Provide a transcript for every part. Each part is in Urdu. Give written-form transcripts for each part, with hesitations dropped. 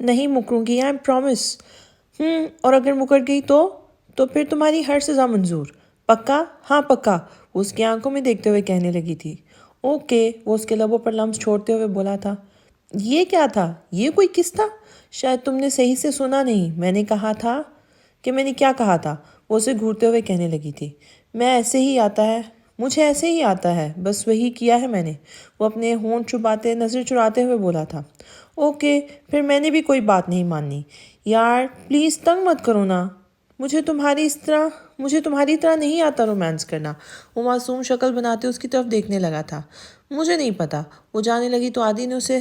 نہیں مکروں گی، آئی پرومس۔ اور اگر مکر گئی تو پھر تمہاری ہر سزا منظور۔ پکا؟ ہاں پکا، وہ اس کی آنکھوں میں دیکھتے ہوئے کہنے لگی تھی۔ اوکے، وہ اس کے لبوں پر لمس چھوڑتے ہوئے بولا تھا۔ یہ کیا تھا؟ یہ کوئی کس تھا؟ شاید تم نے صحیح سے سنا نہیں، میں نے کہا تھا کہ میں نے کیا کہا تھا؟ وہ اسے گھورتے ہوئے کہنے لگی تھی۔ مجھے ایسے ہی آتا ہے، بس وہی کیا ہے میں نے، وہ اپنے ہونٹ چباتے نظر چراتے ہوئے بولا تھا۔ اوکے، پھر میں نے بھی کوئی بات نہیں ماننی۔ یار پلیز تنگ مت کرو نا، مجھے تمہاری طرح نہیں آتا رومانس کرنا۔ وہ معصوم شکل بناتے اس کی طرف دیکھنے لگا تھا۔ مجھے نہیں پتا، وہ جانے لگی تو عادی نے اسے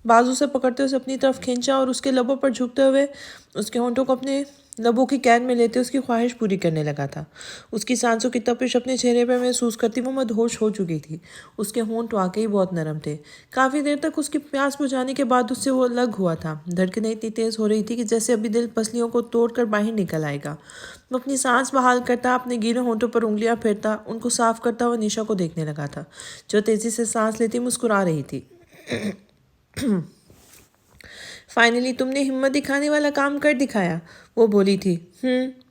بازو سے پکڑتے اسے اپنی طرف کھینچا اور اس کے لبوں پر جھکتے ہوئے اس کے ہونٹوں کو اپنے لبوں کی قید میں لیتے اس کی خواہش پوری کرنے لگا تھا۔ اس کی سانسوں کی تپش اپنے چہرے پر محسوس کرتی وہ مدہوش ہو چکی تھی۔ اس کے ہونٹ واقعی بہت نرم تھے۔ کافی دیر تک اس کی پیاس بجھانے کے بعد اس سے وہ الگ ہوا تھا۔ دھڑکنیں اتنی تیز ہو رہی تھی کہ جیسے ابھی دل پسلیوں کو توڑ کر باہر نکل آئے گا۔ وہ اپنی سانس بحال کرتا، اپنے گیلے ہونٹوں پر انگلیاں پھیرتا، ان کو صاف کرتا ہوا نیشا کو دیکھنے لگا تھا، جو تیزی سے سانس لیتی مسکرا رہی تھی۔ فائنلی تم نے ہمت دکھانے والا کام کر دکھایا، وہ بولی تھی۔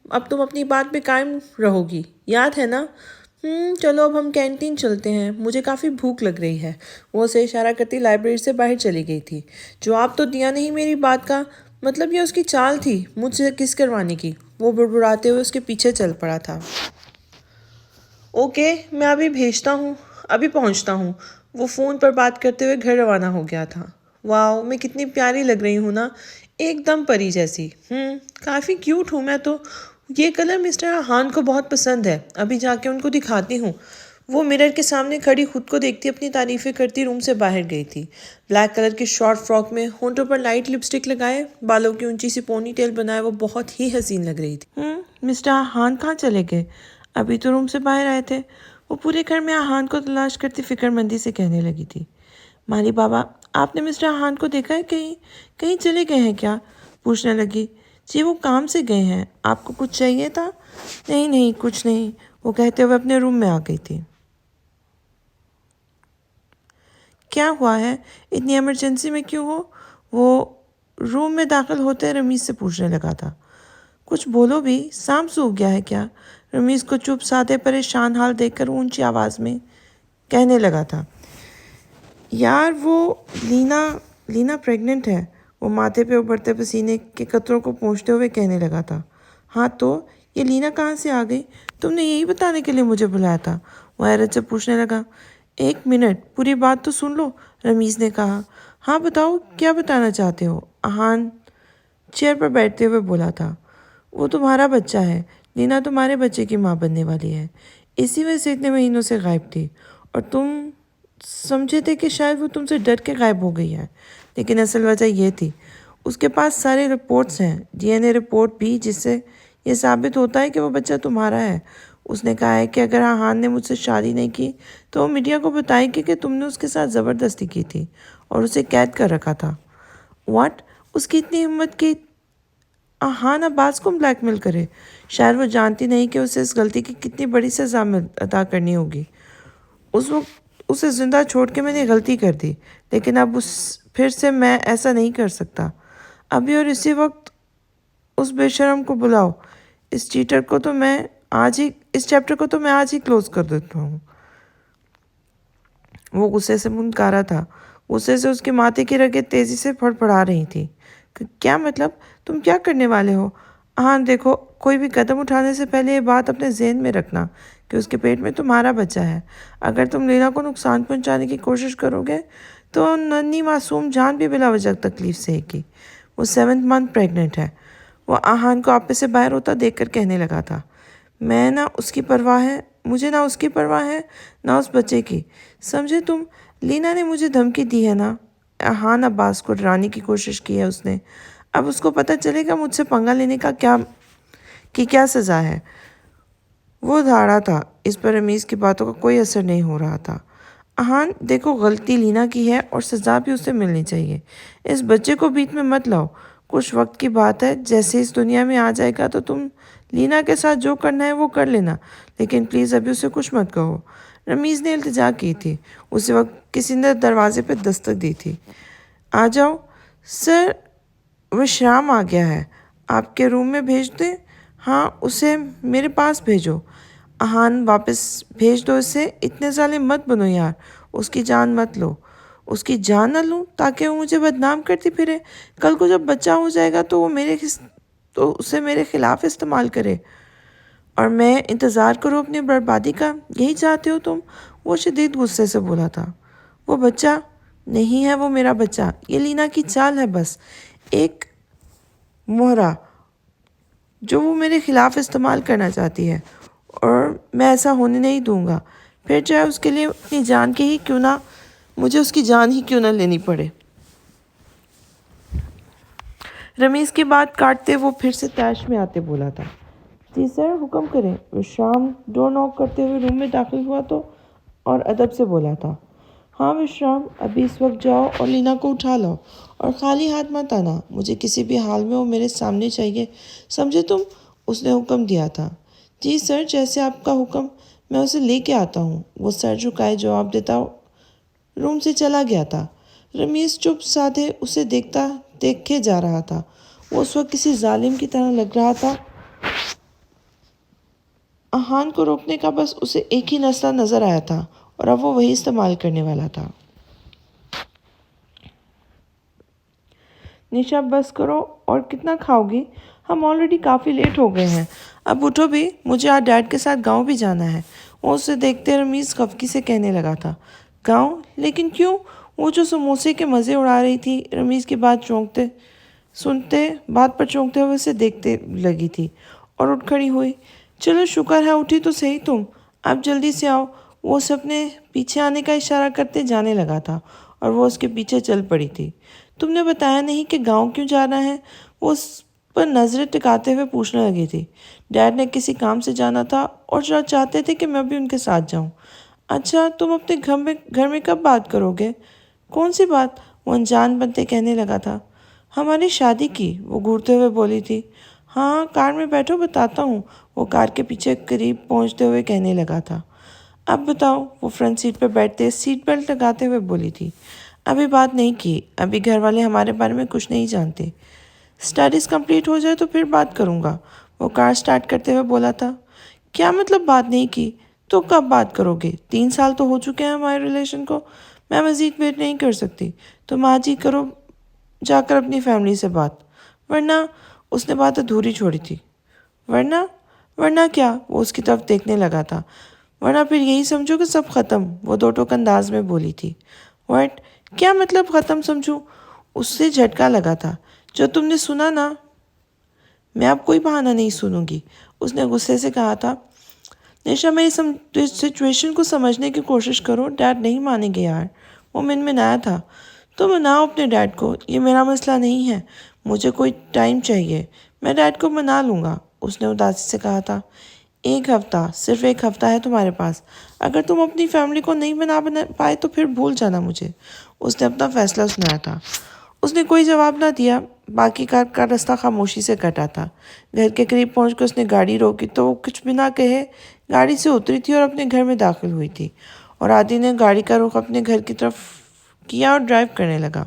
اب تم اپنی بات پہ قائم رہو گی، یاد ہے نا؟ چلو اب ہم کینٹین چلتے ہیں، مجھے کافی بھوک لگ رہی ہے۔ وہ اسے اشارہ کرتی لائبریری سے باہر چلی گئی تھی۔ جواب تو دیا نہیں میری بات کا، مطلب یہ اس کی چال تھی مجھ سے کس کروانے کی۔ وہ بڑبڑاتے ہوئے اس کے پیچھے چل پڑا تھا۔ اوکے، میں ابھی پہنچتا ہوں۔ وہ فون پر بات کرتے ہوئے گھر روانہ ہو گیا تھا۔ واو، میں کتنی پیاری لگ رہی ہوں نا، ایک دم پری جیسی۔ کافی کیوٹ ہوں میں تو۔ یہ کلر مسٹر ہان کو بہت پسند ہے، ابھی جا کے ان کو دکھاتی ہوں۔ وہ مرر کے سامنے کھڑی خود کو دیکھتی اپنی تعریفیں کرتی روم سے باہر گئی تھی۔ بلیک کلر کی شارٹ فراک میں ہونٹوں پر لائٹ لپسٹک لگائے، بالوں کی اونچی سی پونی ٹیل بنائے وہ بہت ہی حسین لگ رہی تھی۔ مسٹر ہان کہاں چلے گئے؟ ابھی تو روم سے باہر آئے تھے، وہ پورے گھر میں ہان کو تلاش کرتی فکر مندی سے کہنے لگی تھی۔ ماری بابا، آپ نے مسٹر ہان کو دیکھا ہے؟ کہیں چلے گئے ہیں کیا؟ پوچھنے لگی۔ جی وہ کام سے گئے ہیں، آپ کو کچھ چاہیے تھا؟ نہیں کچھ نہیں، وہ کہتے ہوئے اپنے روم میں آ گئی تھی۔ کیا ہوا ہے؟ اتنی ایمرجنسی میں کیوں ہو؟ وہ روم میں داخل ہوتے رمیز سے پوچھنے لگا تھا۔ کچھ بولو بھی، سانپ سوکھ گیا ہے کیا؟ رمیز کو چپ سادھے پریشان حال دیکھ کر اونچی آواز میں کہنے لگا تھا۔ یار وہ لینا پریگننٹ ہے، وہ ماتھے پہ ابھرتے پسینے کے قطروں کو پونچھتے ہوئے کہنے لگا تھا۔ ہاں تو یہ لینا کہاں سے آ گئی؟ تم نے یہی بتانے کے لیے مجھے بلایا تھا؟ وہ حیرت سے پوچھنے لگا۔ ایک منٹ، پوری بات تو سن لو، رمیز نے کہا۔ ہاں بتاؤ، کیا بتانا چاہتے ہو؟ احان چیئر پر بیٹھتے ہوئے بولا تھا۔ وہ تمہارا بچہ ہے، لینا تمہارے بچے کی ماں بننے والی ہے، اسی وجہ سے اتنے مہینوں سے غائب تھی، اور تم سمجھے تھے کہ شاید وہ تم سے ڈر کے غائب ہو گئی ہے، لیکن اصل وجہ یہ تھی، اس کے پاس سارے رپورٹس ہیں، ڈی این اے رپورٹ بھی، جس سے یہ ثابت ہوتا ہے کہ وہ بچہ تمہارا ہے۔ اس نے کہا ہے کہ اگر احان نے مجھ سے شادی نہیں کی تو وہ میڈیا کو بتائے گی کہ تم نے اس کے ساتھ زبردستی کی تھی اور اسے قید کر رکھا تھا۔ واٹ؟ اس کی اتنی ہمت کہ احان عباس کو بلیک میل کرے؟ شاید وہ جانتی نہیں کہ اسے اس غلطی کی کتنی بڑی سزا ادا کرنی ہوگی۔ اس وقت اسے زندہ چھوڑ کے میں نے غلطی کر دی، لیکن اب پھر سے میں ایسا نہیں کر سکتا۔ ابھی اور اسی وقت اس بے شرم کو بلاؤ، اس چیپٹر کو تو میں آج ہی کلوز کر دیتا ہوں۔ وہ غصے سے منکارا تھا، غصے سے اس کے ماتھے کی رگیں تیزی سے پھڑپڑا رہی تھی۔ کیا مطلب؟ تم کیا کرنے والے ہو؟ ہاں دیکھو، کوئی بھی قدم اٹھانے سے پہلے یہ بات اپنے ذہن میں رکھنا کہ اس کے پیٹ میں تمہارا بچہ ہے۔ اگر تم لیلا کو نقصان پہنچانے کی کوشش کرو گے تو ننھی معصوم جان بھی بلا وجہ تکلیف سہے گی۔ وہ 7 منتھ پریگننٹ ہے، وہ احان کو آپے سے باہر ہوتا دیکھ کر کہنے لگا تھا۔ مجھے نہ اس کی پرواہ ہے نہ اس بچے کی، سمجھے تم؟ لینا نے مجھے دھمکی دی ہے نا، احان عباس کو ڈرانے کی کوشش کی ہے اس نے، اب اس کو پتہ چلے گا مجھ سے پنگا لینے کا کیا سزا ہے۔ وہ دھاڑا تھا، اس پر رمیز کی باتوں کا کوئی اثر نہیں ہو رہا تھا۔ احان دیکھو، غلطی لینا کی ہے اور سزا بھی اسے ملنی چاہیے، اس بچے کو بیچ میں مت لاؤ، کچھ وقت کی بات ہے، جیسے اس دنیا میں آ جائے گا تو تم لینا کے ساتھ جو کرنا ہے وہ کر لینا، لیکن پلیز ابھی اسے کچھ مت کہو۔ رمیز نے التجا کی تھی۔ اسی وقت کسی نے دروازے پہ دستک دی تھی۔ آ جاؤ سر، وہ شام آ گیا ہے، آپ کے روم میں بھیج دیں؟ ہاں اسے میرے پاس بھیجو۔ احان واپس بھیج دو اسے، اتنے ظالم مت بنو یار، اس کی جان مت لو۔ اس کی جان نہ لوں تاکہ وہ مجھے بدنام کرتی پھرے، کل کو جب بچہ ہو جائے گا تو تو اسے میرے خلاف استعمال کرے، اور میں انتظار کروں اپنی بربادی کا، یہی چاہتے ہو تم؟ وہ شدید غصے سے بولا تھا۔ وہ بچہ نہیں ہے، وہ میرا بچہ، یہ لینا کی چال ہے، بس ایک مہرا جو وہ میرے خلاف استعمال کرنا چاہتی ہے، اور میں ایسا ہونے نہیں دوں گا، پھر چاہے اس کے لیے اپنی جان کے ہی کیوں نہ، مجھے اس کی جان ہی کیوں نہ لینی پڑے۔ رمیز کی بات کاٹتے وہ پھر سے طیش میں آتے بولا تھا، جی سر حکم کریں۔ وہ شام ڈور ناک کرتے ہوئے روم میں داخل ہوا تو اور ادب سے بولا تھا، ہاں وشرام، ابھی اس وقت جاؤ اور لینا کو اٹھا لاؤ، اور خالی ہاتھ مت آنا، مجھے کسی بھی حال میں وہ میرے سامنے چاہیے، سمجھے تم؟ اس نے حکم دیا تھا۔ جی سر، جیسے آپ کا حکم، میں اسے لے کے آتا ہوں، وہ سر جھکائے جواب دیتا روم سے چلا گیا تھا۔ رمیز چپ سادھے اسے دیکھے جا رہا تھا، وہ اس وقت کسی ظالم کی طرح لگ رہا تھا۔ احان کو روکنے کا بس اسے ایک ہی مسئلہ نظر آیا تھا، اور اب وہ وہی استعمال کرنے والا تھا۔ نشا بس کرو، اور کتنا کھاؤ گی؟ ہم آلریڈی کافی لیٹ ہو گئے ہیں، اب اٹھو بھی، مجھے آج ڈیڈ کے ساتھ گاؤں بھی جانا ہے۔ وہ اسے دیکھتے رمیز خفگی سے کہنے لگا تھا، گاؤں؟ لیکن کیوں؟ وہ جو سموسے کے مزے اڑا رہی تھی، رمیز کی بات بات پر چونکتے ہوئے اسے دیکھتے لگی تھی، اور اٹھ کھڑی ہوئی۔ چلو شکر ہے اٹھی تو صحیح تم، اب جلدی سے آؤ۔ وہ اسے اپنے پیچھے آنے کا اشارہ کرتے جانے لگا تھا، اور وہ اس کے پیچھے چل پڑی تھی۔ تم نے بتایا نہیں کہ گاؤں کیوں جانا ہے؟ وہ اس پر نظریں ٹکاتے ہوئے پوچھنے لگی تھی۔ ڈیڈ نے کسی کام سے جانا تھا اور چاہتے تھے کہ میں بھی ان کے ساتھ جاؤں۔ اچھا، تم اپنے گھر میں کب بات کرو گے؟ کون سی بات؟ وہ انجان بنتے کہنے لگا تھا۔ ہماری شادی کی، وہ گھورتے ہوئے بولی تھی۔ ہاں کار میں بیٹھو، بتاتا ہوں، وہ کار کے پیچھے قریب پہنچتے ہوئے کہنے لگا تھا۔ اب بتاؤ، وہ فرنٹ سیٹ پہ بیٹھتے سیٹ بیلٹ لگاتے ہوئے بولی تھی۔ ابھی بات نہیں کی، ابھی گھر والے ہمارے بارے میں کچھ نہیں جانتے، اسٹڈیز کمپلیٹ ہو جائے تو پھر بات کروں گا، وہ کار سٹارٹ کرتے ہوئے بولا تھا۔ کیا مطلب بات نہیں کی؟ تو کب بات کرو گے؟ 3 سال تو ہو چکے ہیں ہمارے ریلیشن کو، میں مزید ویٹ نہیں کر سکتی، تم آج ہی کرو جا کر اپنی فیملی سے بات، ورنہ، اس نے بات ادھوری چھوڑی تھی۔ ورنہ کیا؟ وہ اس کی طرف دیکھنے لگا تھا۔ ورنہ پھر یہی سمجھو کہ سب ختم، وہ دو ٹوک انداز میں بولی تھی۔ واٹ؟ کیا مطلب ختم سمجھوں؟ اس سے جھٹکا لگا تھا۔ جو تم نے سنا نا، میں اب کوئی بہانہ نہیں سنوں گی، اس نے غصے سے کہا تھا۔ نیشا، میری سچویشن کو سمجھنے کی کوشش کرو، ڈیڈ نہیں مانیں گے یار، وہ منایا تھا۔ تو مناؤ اپنے ڈیڈ کو، یہ میرا مسئلہ نہیں ہے، مجھے کوئی ٹائم چاہیے، میں ڈیڈ کو منا لوں گا، اس نے اداسی سے کہا تھا۔ 1 ہفتہ، صرف 1 ہفتہ ہے تمہارے پاس، اگر تم اپنی فیملی کو نہیں بنا پائے تو پھر بھول جانا مجھے، اس نے اپنا فیصلہ سنایا تھا۔ اس نے کوئی جواب نہ دیا، باقی کار کا راستہ خاموشی سے کٹا تھا۔ گھر کے قریب پہنچ کر اس نے گاڑی روکی تو وہ کچھ بھی نہ کہے گاڑی سے اتری تھی اور اپنے گھر میں داخل ہوئی تھی، اور عادی نے گاڑی کا رخ اپنے گھر کی طرف کیا اور ڈرائیو کرنے لگا۔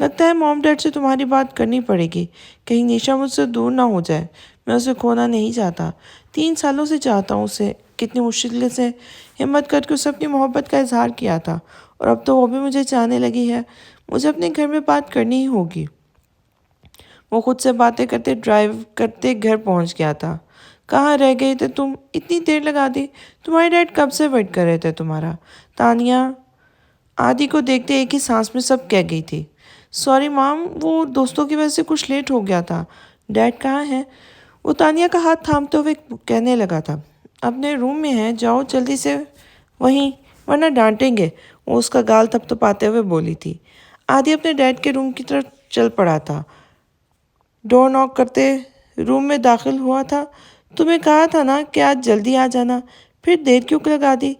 لگتا ہے موم ڈیڈ سے تمہاری بات کرنی پڑے گی، کہیں نیشا مجھ سے دور نہ ہو جائے، میں اسے کھونا نہیں چاہتا، 3 سالوں سے چاہتا ہوں اسے، کتنی مشکل سے ہمت کر کے اسے اپنی محبت کا اظہار کیا تھا، اور اب تو وہ بھی مجھے چاہنے لگی ہے، مجھے اپنے گھر میں بات کرنی ہی ہوگی۔ وہ خود سے باتیں کرتے ڈرائیو کرتے گھر پہنچ گیا تھا۔ کہاں رہ گئے تھے تم؟ اتنی دیر لگا دی، تمہارے ڈیڈ کب سے ویٹ کر رہے تھے تمہارا؟ تانیہ عادی کو دیکھتے ایک ہی سانس میں سب کہہ گئی تھی۔ سوری مام، وہ دوستوں کی وجہ سے کچھ لیٹ ہو گیا تھا۔ ڈیڈ کہاں ہیں؟ وہ تانیہ کا ہاتھ تھامتے ہوئے کہنے لگا تھا۔ اپنے روم میں ہیں، جاؤ جلدی سے وہیں، ورنہ ڈانٹیں گے، وہ اس کا گال تھپتھپاتے ہوئے بولی تھی۔ عادی اپنے ڈیڈ کے روم کی طرف چل پڑا تھا، ڈور ناک کرتے روم میں داخل ہوا تھا۔ تمہیں کہا تھا نا کہ آج جلدی آ جانا، پھر دیر کیوں لگا دی؟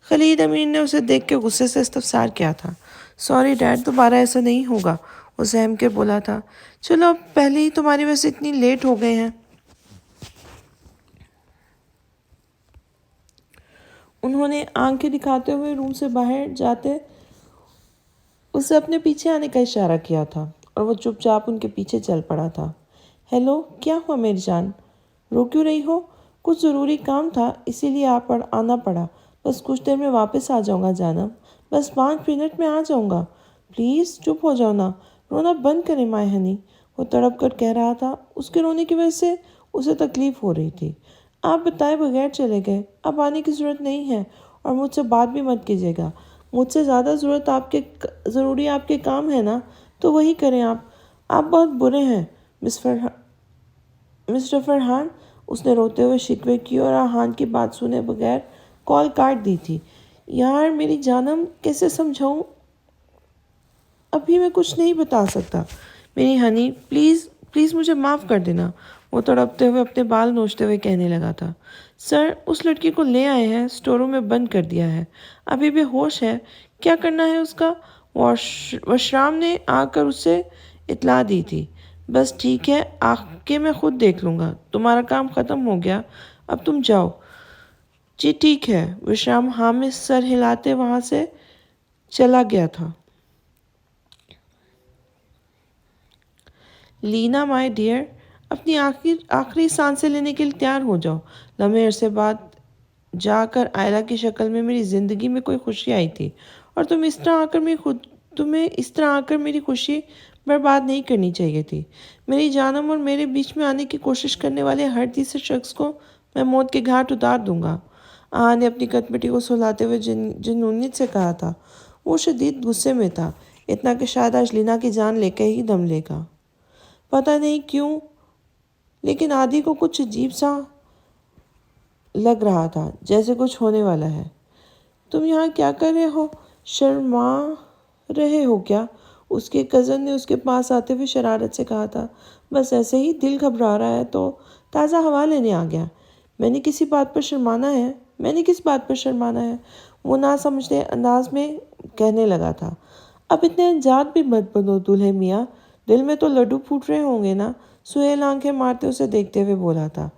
خالد امین نے اسے دیکھ کے غصے سے استفسار کیا تھا۔ سوری ڈیڈ، دوبارہ ایسا نہیں ہوگا، وہ سہم کے بولا تھا۔ چلو اب پہلے ہی تمہاری وجہ سے اتنی لیٹ ہو گئے ہیں۔ انہوں نے آنکھیں دکھاتے ہوئے روم سے باہر جاتے اسے اپنے پیچھے آنے کا اشارہ کیا تھا، اور وہ چپ چاپ ان کے پیچھے چل پڑا تھا۔ ہیلو، کیا ہوا میری جان؟ رو کیوں رہی ہو؟ کچھ ضروری کام تھا اسی لیے آنا پڑا۔ بس کچھ دیر میں واپس آ جاؤں گا جانم، بس 5 منٹ میں آ جاؤں گا۔ پلیز چپ ہو جاؤ نا، رونا بند کریں مائی ہنی، وہ تڑپ کر کہہ رہا تھا۔ اس کے رونے کی وجہ سے اسے تکلیف ہو رہی تھی۔ آپ بتائے بغیر چلے گئے، اب آنے کی ضرورت نہیں ہے، اور مجھ سے بات بھی مت کیجیے گا۔ مجھ سے زیادہ ضروری آپ کے کام ہے نا، تو وہی کریں آپ بہت برے ہیں مسٹر فرحان۔ اس نے روتے ہوئے شکوے کی اور آہان کی بات سنے بغیر کال کاٹ دی تھی۔ یار میری جانم، کیسے سمجھاؤں؟ ابھی میں کچھ نہیں بتا سکتا میری ہنی، پلیز مجھے معاف کر دینا، وہ تڑپتے ہوئے اپنے بال نوچتے ہوئے کہنے لگا تھا۔ سر، اس لڑکی کو لے آئے ہیں، اسٹور روم میں بند کر دیا ہے، ابھی بے ہوش ہے۔ کیا کرنا ہے اس کا؟ وشرام نے آ کر اسے اطلاع دی تھی۔ بس ٹھیک ہے، آ کے میں خود دیکھ لوں گا، تمہارا کام ختم ہو گیا، اب تم جاؤ۔ جی ٹھیک ہے، وشرام ہاں میں سر ہلاتے وہاں سے چلا گیا تھا۔ لینا مائی ڈیئر، اپنی آخری سانسیں لینے کے لیے تیار ہو جاؤ۔ لمحے عرصے بعد جا کر آئلہ کی شکل میں میری زندگی میں کوئی خوشی آئی تھی، اور تمہیں اس طرح آ کر میری خوشی برباد نہیں کرنی چاہیے تھی۔ میری جانم، اور میرے بیچ میں آنے کی کوشش کرنے والے ہر تیسرے شخص کو میں موت کے گھاٹ اتار دوں گا۔ نے اپنی کٹپٹی کو سلاتے ہوئے جنونیت سے کہا تھا۔ وہ شدید غصے میں تھا، اتنا کہ شاید آج لینا کی جان لے کے ہی دم لے گا۔ پتہ نہیں کیوں، لیکن آدی کو کچھ عجیب سا لگ رہا تھا، جیسے کچھ ہونے والا ہے۔ تم یہاں کیا کر رہے ہو؟ شرما رہے ہو کیا؟ اس کے کزن نے اس کے پاس آتے ہوئے شرارت سے کہا تھا۔ بس ایسے ہی، دل گھبرا رہا ہے تو تازہ ہوا لینے آ گیا۔ میں نے کس بات پر شرمانا ہے؟ وہ نہ سمجھتے انداز میں کہنے لگا تھا۔ اب اتنے انجاد بھی مت بنو دلہے میاں، دل میں تو لڈو پھوٹ رہے ہوں گے نا؟ سہیل آنکھیں مارتے اسے دیکھتے ہوئے بولا تھا۔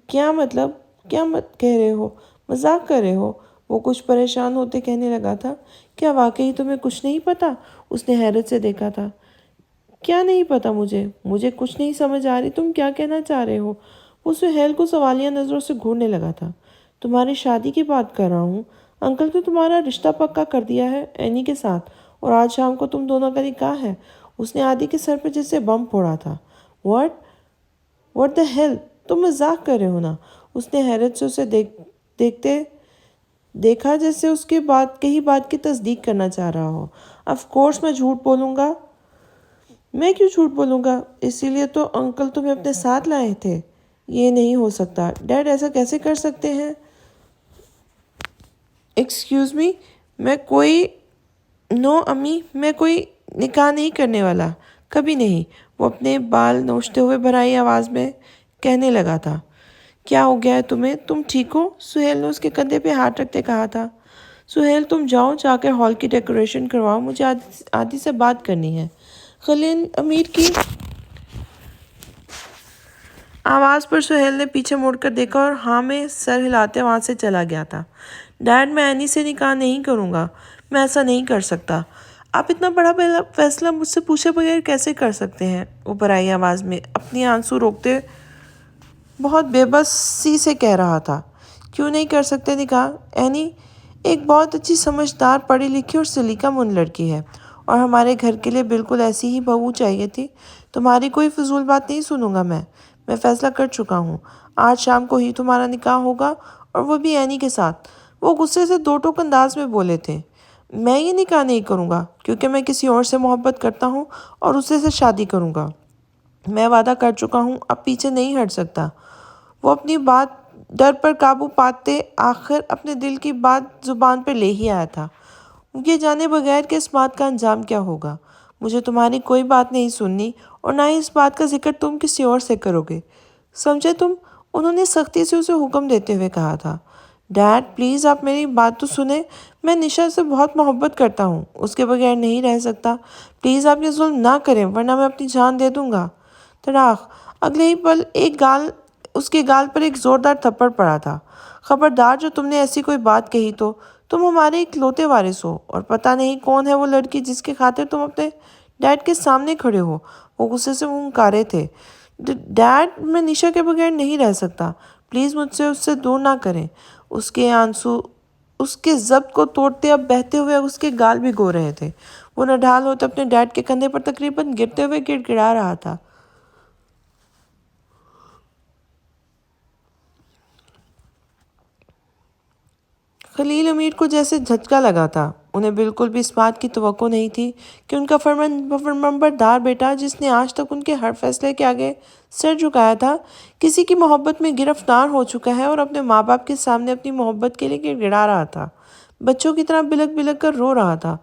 کیا مطلب؟ کیا مت کہہ رہے ہو؟ مذاق کر رہے ہو؟ وہ کچھ پریشان ہوتے کہنے لگا تھا۔ کیا واقعی تمہیں کچھ نہیں پتا؟ اس نے حیرت سے دیکھا تھا۔ کیا نہیں پتا مجھے کچھ نہیں سمجھ آ رہی، تم کیا کہنا چاہ رہے ہو؟ وہ سہیل کو سوالیہ نظروں سے گھورنے لگا تھا۔ تمہاری شادی کی بات کر رہا ہوں، انکل نے تمہارا رشتہ پکا کر دیا ہے اینی کے ساتھ، اور آج شام کو تم دونوں کا نکاح ہے۔ اس نے آدی کے سر پہ جیسے بم پھوڑا تھا۔ واٹ دی ہیل، تم مذاق کر رہے ہو نا؟ اس نے حیرت سے اسے دیکھا جیسے اس کے کہی بات کی تصدیق کرنا چاہ رہا ہو۔ آف کورس میں جھوٹ بولوں گا۔ میں کیوں جھوٹ بولوں گا؟ اسی لیے تو انکل تمہیں اپنے ساتھ لائے تھے۔ یہ نہیں ہو سکتا، ڈیڈ ایسا کیسے کر سکتے ہیں؟ ایکسکیوز می، نو امی، میں کوئی نکاح نہیں کرنے والا، کبھی نہیں، وہ اپنے بال نوچتے ہوئے بھرائی آواز میں کہنے لگا تھا۔ کیا ہو گیا ہے تمہیں؟ تم ٹھیک ہو؟ سہیل نے اس کے کندھے پہ ہاتھ رکھتے کہا تھا۔ سہیل تم جا کر ہال کی ڈیکوریشن کرواؤ، مجھے آدی سے بات کرنی ہے۔ خلیل امیر کی آواز پر سہیل نے پیچھے مڑ کر دیکھا اور ہاں میں سر ہلاتے وہاں سے چلا گیا تھا۔ ڈیڈ، میں اینی سے نکاح نہیں کروں گا، میں ایسا نہیں کر سکتا۔ آپ اتنا بڑا فیصلہ مجھ سے پوچھے بغیر کیسے کر سکتے ہیں؟ وہ بھرائی آواز میں اپنی آنسو روکتے بہت بے بسی سے کہہ رہا تھا۔ کیوں نہیں کر سکتے نکاح؟ اینی ایک بہت اچھی، سمجھدار، پڑھی لکھی اور سلیقہ مند لڑکی ہے، اور ہمارے گھر کے لیے بالکل ایسی ہی بہو چاہیے تھی۔ تمہاری کوئی فضول بات نہیں سنوں گا میں فیصلہ کر چکا ہوں، آج شام کو ہی تمہارا نکاح ہوگا، اور وہ بھی اینی کے ساتھ۔ وہ غصے سے دو ٹوک انداز میں بولے تھے۔ میں یہ نکاح نہیں کروں گا کیونکہ میں کسی اور سے محبت کرتا ہوں اور اسے سے شادی کروں گا۔ میں وعدہ کر چکا ہوں، اب پیچھے نہیں ہٹ سکتا۔ وہ اپنی بات ڈر پر قابو پاتے آخر اپنے دل کی بات زبان پر لے ہی آیا تھا۔ یہ جانے بغیر کہ اس بات کا انجام کیا ہوگا، مجھے تمہاری کوئی بات نہیں سننی، اور نہ ہی اس بات کا ذکر تم کسی اور سے کرو گے، سمجھے تم؟ انہوں نے سختی سے اسے حکم دیتے ہوئے کہا تھا۔ ڈیڈ پلیز آپ میری بات تو سنیں، میں نشا سے بہت محبت کرتا ہوں، اس کے بغیر نہیں رہ سکتا، پلیز آپ یہ ظلم نہ کریں ورنہ میں اپنی جان دے دوں گا۔ تڑاخ! اگلے ہی پل اس کے گال پر ایک زوردار تھپڑ پڑا تھا۔ خبردار، جو تم نے ایسی کوئی بات کہی تو تم ہمارے اکلوتے وارث ہو، اور پتہ نہیں کون ہے وہ لڑکی جس کی خاطر تم اپنے ڈیڈ کے سامنے کھڑے ہو۔ وہ غصے سے ہنکارے تھے۔ ڈیڈ، میں نشا کے بغیر نہیں رہ سکتا، پلیز مجھ سے اس سے دور نہ کریں۔ اس کے آنسو اس کے ضبط کو توڑتے اب بہتے ہوئے اس کے گال بھگو رہے تھے۔ وہ نڈھال ہوتے اپنے ڈیڈ کے کندھے پر تقریباً گرتے ہوئے گڑ گڑا رہا تھا۔ خلیل امیر کو جیسے جھٹکا لگا تھا۔ انہیں بالکل بھی اس بات کی توقع نہیں تھی کہ ان کا فرمانبردار بیٹا، جس نے آج تک ان کے ہر فیصلے کے آگے سر جھکایا تھا، کسی کی محبت میں گرفتار ہو چکا ہے اور اپنے ماں باپ کے سامنے اپنی محبت کے لیے گڑ گڑا رہا تھا، بچوں کی طرح بلک بلک کر رو رہا تھا۔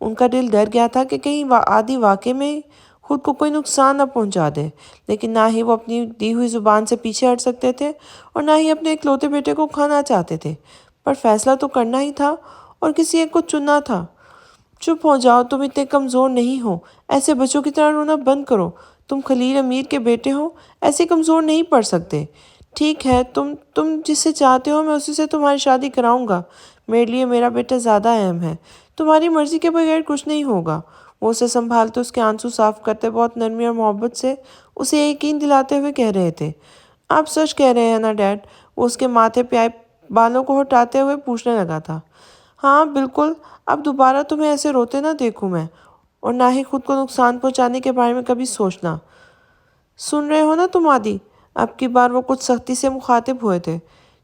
ان کا دل ڈر گیا تھا کہ کہیں عادی واقعے میں خود کو کوئی نقصان نہ پہنچا دے، لیکن نہ ہی وہ اپنی دی ہوئی زبان سے پیچھے ہٹ سکتے تھے اور نہ ہی اپنے اکلوتے بیٹے کو کھانا چاہتے تھے۔ پر فیصلہ تو کرنا ہی تھا اور کسی ایک کو چننا تھا۔ چپ ہو جاؤ، تم اتنے کمزور نہیں ہو، ایسے بچوں کی طرح رونا بند کرو۔ تم خلیل امیر کے بیٹے ہو، ایسے کمزور نہیں پڑ سکتے۔ ٹھیک ہے، تم جس سے چاہتے ہو میں اسی سے تمہاری شادی کراؤں گا۔ میرے لیے میرا بیٹا زیادہ اہم ہے، تمہاری مرضی کے بغیر کچھ نہیں ہوگا۔ وہ اسے سنبھالتے، اس کے آنسو صاف کرتے، بہت نرمی اور محبت سے اسے یقین دلاتے ہوئے کہہ رہے تھے۔ آپ سچ کہہ رہے ہیں نا ڈیڈ؟ وہ اس کے ماتھے پہ آئے بالوں کو ہٹاتے ہوئے پوچھنے لگا تھا۔ ہاں بالکل، اب دوبارہ تمہیں ایسے روتے نہ دیکھوں میں، اور نہ ہی خود کو نقصان پہنچانے کے بارے میں کبھی سوچنا۔ سن رہے ہو نا تم عادی؟ اب کی بار وہ کچھ سختی سے مخاطب ہوئے تھے۔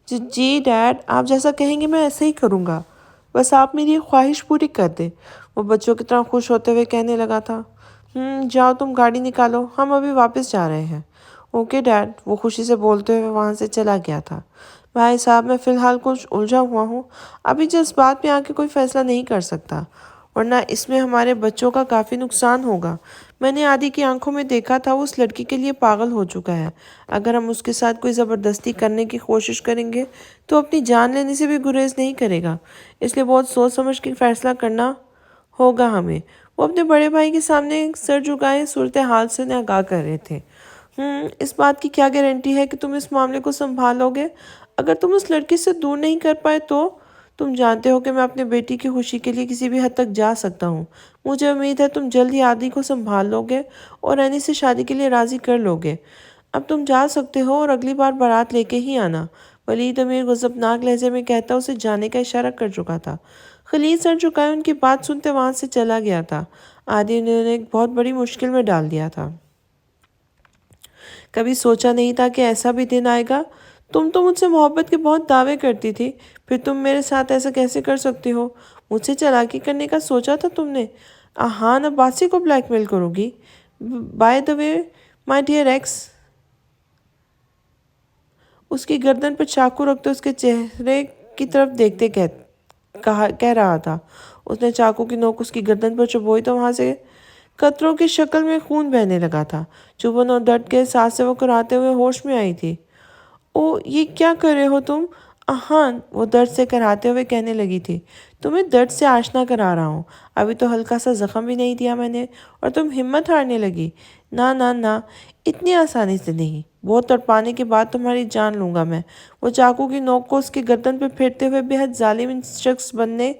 جی ڈیڈ، آپ جیسا کہیں گے میں ایسا ہی کروں گا، بس آپ میری ایک خواہش پوری کر دیں۔ وہ بچوں کی طرح خوش ہوتے ہوئے کہنے لگا تھا۔ جاؤ تم گاڑی نکالو، ہم ابھی واپس جا رہے ہیں۔ اوکے ڈیڈ، وہ خوشی سے بولتے ہوئے وہاں سے چلا گیا تھا۔ بھائی صاحب، میں فی الحال کچھ الجھا ہوا ہوں، ابھی جذبات میں آ کے کوئی فیصلہ نہیں کر سکتا، ورنہ اس میں ہمارے بچوں کا کافی نقصان ہوگا۔ میں نے عادی کی آنکھوں میں دیکھا تھا، وہ اس لڑکی کے لیے پاگل ہو چکا ہے۔ اگر ہم اس کے ساتھ کوئی زبردستی کرنے کی کوشش کریں گے تو اپنی جان لینے سے بھی گریز نہیں کرے گا، اس لیے بہت سوچ سمجھ کے فیصلہ کرنا ہوگا ہمیں۔ وہ اپنے بڑے بھائی کے سامنے سر جھکائے صورتحال سے آگاہ کر رہے تھے۔ اس بات کی کیا گارنٹی ہے کہ تم اس معاملے کو سنبھالو گے؟ اگر تم اس لڑکی سے دور نہیں کر پائے تو؟ تم جانتے ہو کہ میں اپنے بیٹی کی خوشی کے لیے کسی بھی حد تک جا سکتا ہوں۔ مجھے امید ہے تم جلد ہی عادی کو سنبھال لو گے اور اینی سے شادی کے لیے راضی کر لو گے۔ اب تم جا سکتے ہو اور اگلی بار بارات لے کے ہی آنا۔ ولید امیر غضبناک لہجے میں کہتا اسے جانے کا اشارہ کر چکا تھا۔ خلیل سر جھکائے ان کی بات سنتے وہاں سے چلا گیا تھا۔ عادی نے انہیں ایک بہت بڑی مشکل میں ڈال دیا تھا۔ کبھی سوچا نہیں تھا کہ ایسا بھی دن آئے گا۔ تم تو مجھ سے محبت کے بہت دعوے کرتی تھی، پھر تم میرے ساتھ ایسا کیسے کر سکتی ہو؟ مجھ سے چالاکی کرنے کا سوچا تھا تم نے؟ اب باسی کو بلیک میل کرو گی؟ By the way my dear ex, اس کی گردن پر چاقو رکھتے اس کے چہرے کی طرف دیکھتے کہہ رہا تھا۔ اس نے چاقو کی نوک اس کی گردن پر چبھوئی تو وہاں سے قطروں کی شکل میں خون بہنے لگا تھا۔ چبھن اور درد کے احساس سے وہ کراتے ہوئے ہوش میں آئی تھی۔ او، یہ کیا کر رہے ہو تم؟ وہ درد سے کراتے ہوئے کہنے لگی تھی۔ تمہیں درد سے آشنا کرا رہا ہوں، ابھی تو ہلکا سا زخم بھی نہیں دیا میں نے اور تم ہمت ہارنے لگی۔ نہ، اتنی آسانی سے نہیں، بہت تڑپانے کے بعد تمہاری جان لوں گا میں۔ وہ چاقو کی نوک کو اس کے گردن پہ پھیرتے ہوئے بے حد ظالم شخص بننے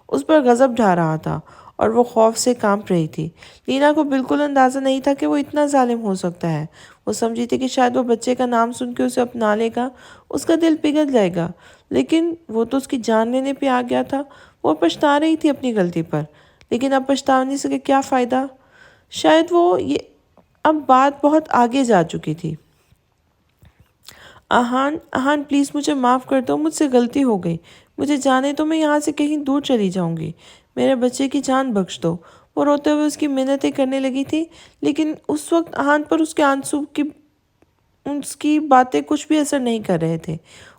اس پر غضب ڈھا رہا تھا اور وہ خوف سے کانپ رہی تھی۔ لینا کو بالکل اندازہ نہیں تھا کہ وہ اتنا ظالم ہو سکتا ہے۔ وہ سمجھی تھی کہ شاید وہ بچے کا نام سن کے اسے اپنا لے گا، اس کا دل پگھل جائے گا، لیکن وہ تو اس کی جان لینے پہ آ گیا تھا۔ وہ پچھتا رہی تھی اپنی غلطی پر، لیکن اب پچھتانے سے کیا فائدہ؟ شاید اب بات بہت آگے جا چکی تھی۔ آہان پلیز مجھے معاف کر دو، مجھ سے غلطی ہو گئی، مجھے جانے تو میں یہاں سے کہیں دور چلی جاؤں گی، میرے بچے کی جان بخش دو۔ وہ روتے ہوئے اس کی منتیں کرنے لگی تھی، لیکن اس وقت آہان پر اس کے آنسو اس کی باتیں کچھ بھی اثر نہیں کر رہے تھے۔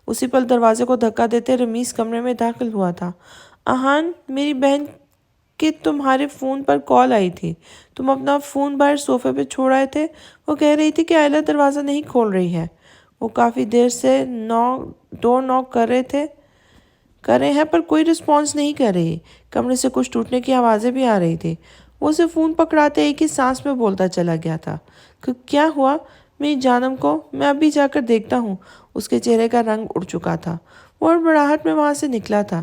اسی پل دروازے کو دھکا دیتے رمیز کمرے میں داخل ہوا تھا۔ آہان، میری بہن کہ تمہارے فون پر کال آئی تھی، تم اپنا فون باہر صوفے پہ چھوڑ آئے تھے۔ وہ کہہ رہی تھی کہ آئلہ دروازہ نہیں کھول رہی ہے۔ وہ کافی دیر سے ڈور ناک کر رہے ہیں پر کوئی رسپانس نہیں کر رہی۔ کمرے سے کچھ ٹوٹنے کی آوازیں بھی آ رہی تھی۔ وہ اسے فون پکڑاتے ایک ہی سانس میں بولتا چلا گیا تھا۔ کیا ہوا میری جانم کو؟ میں ابھی جا کر دیکھتا ہوں۔ اس کے چہرے کا رنگ اڑ چکا تھا، وہ ہڑبڑاہٹ میں وہاں سے نکلا تھا۔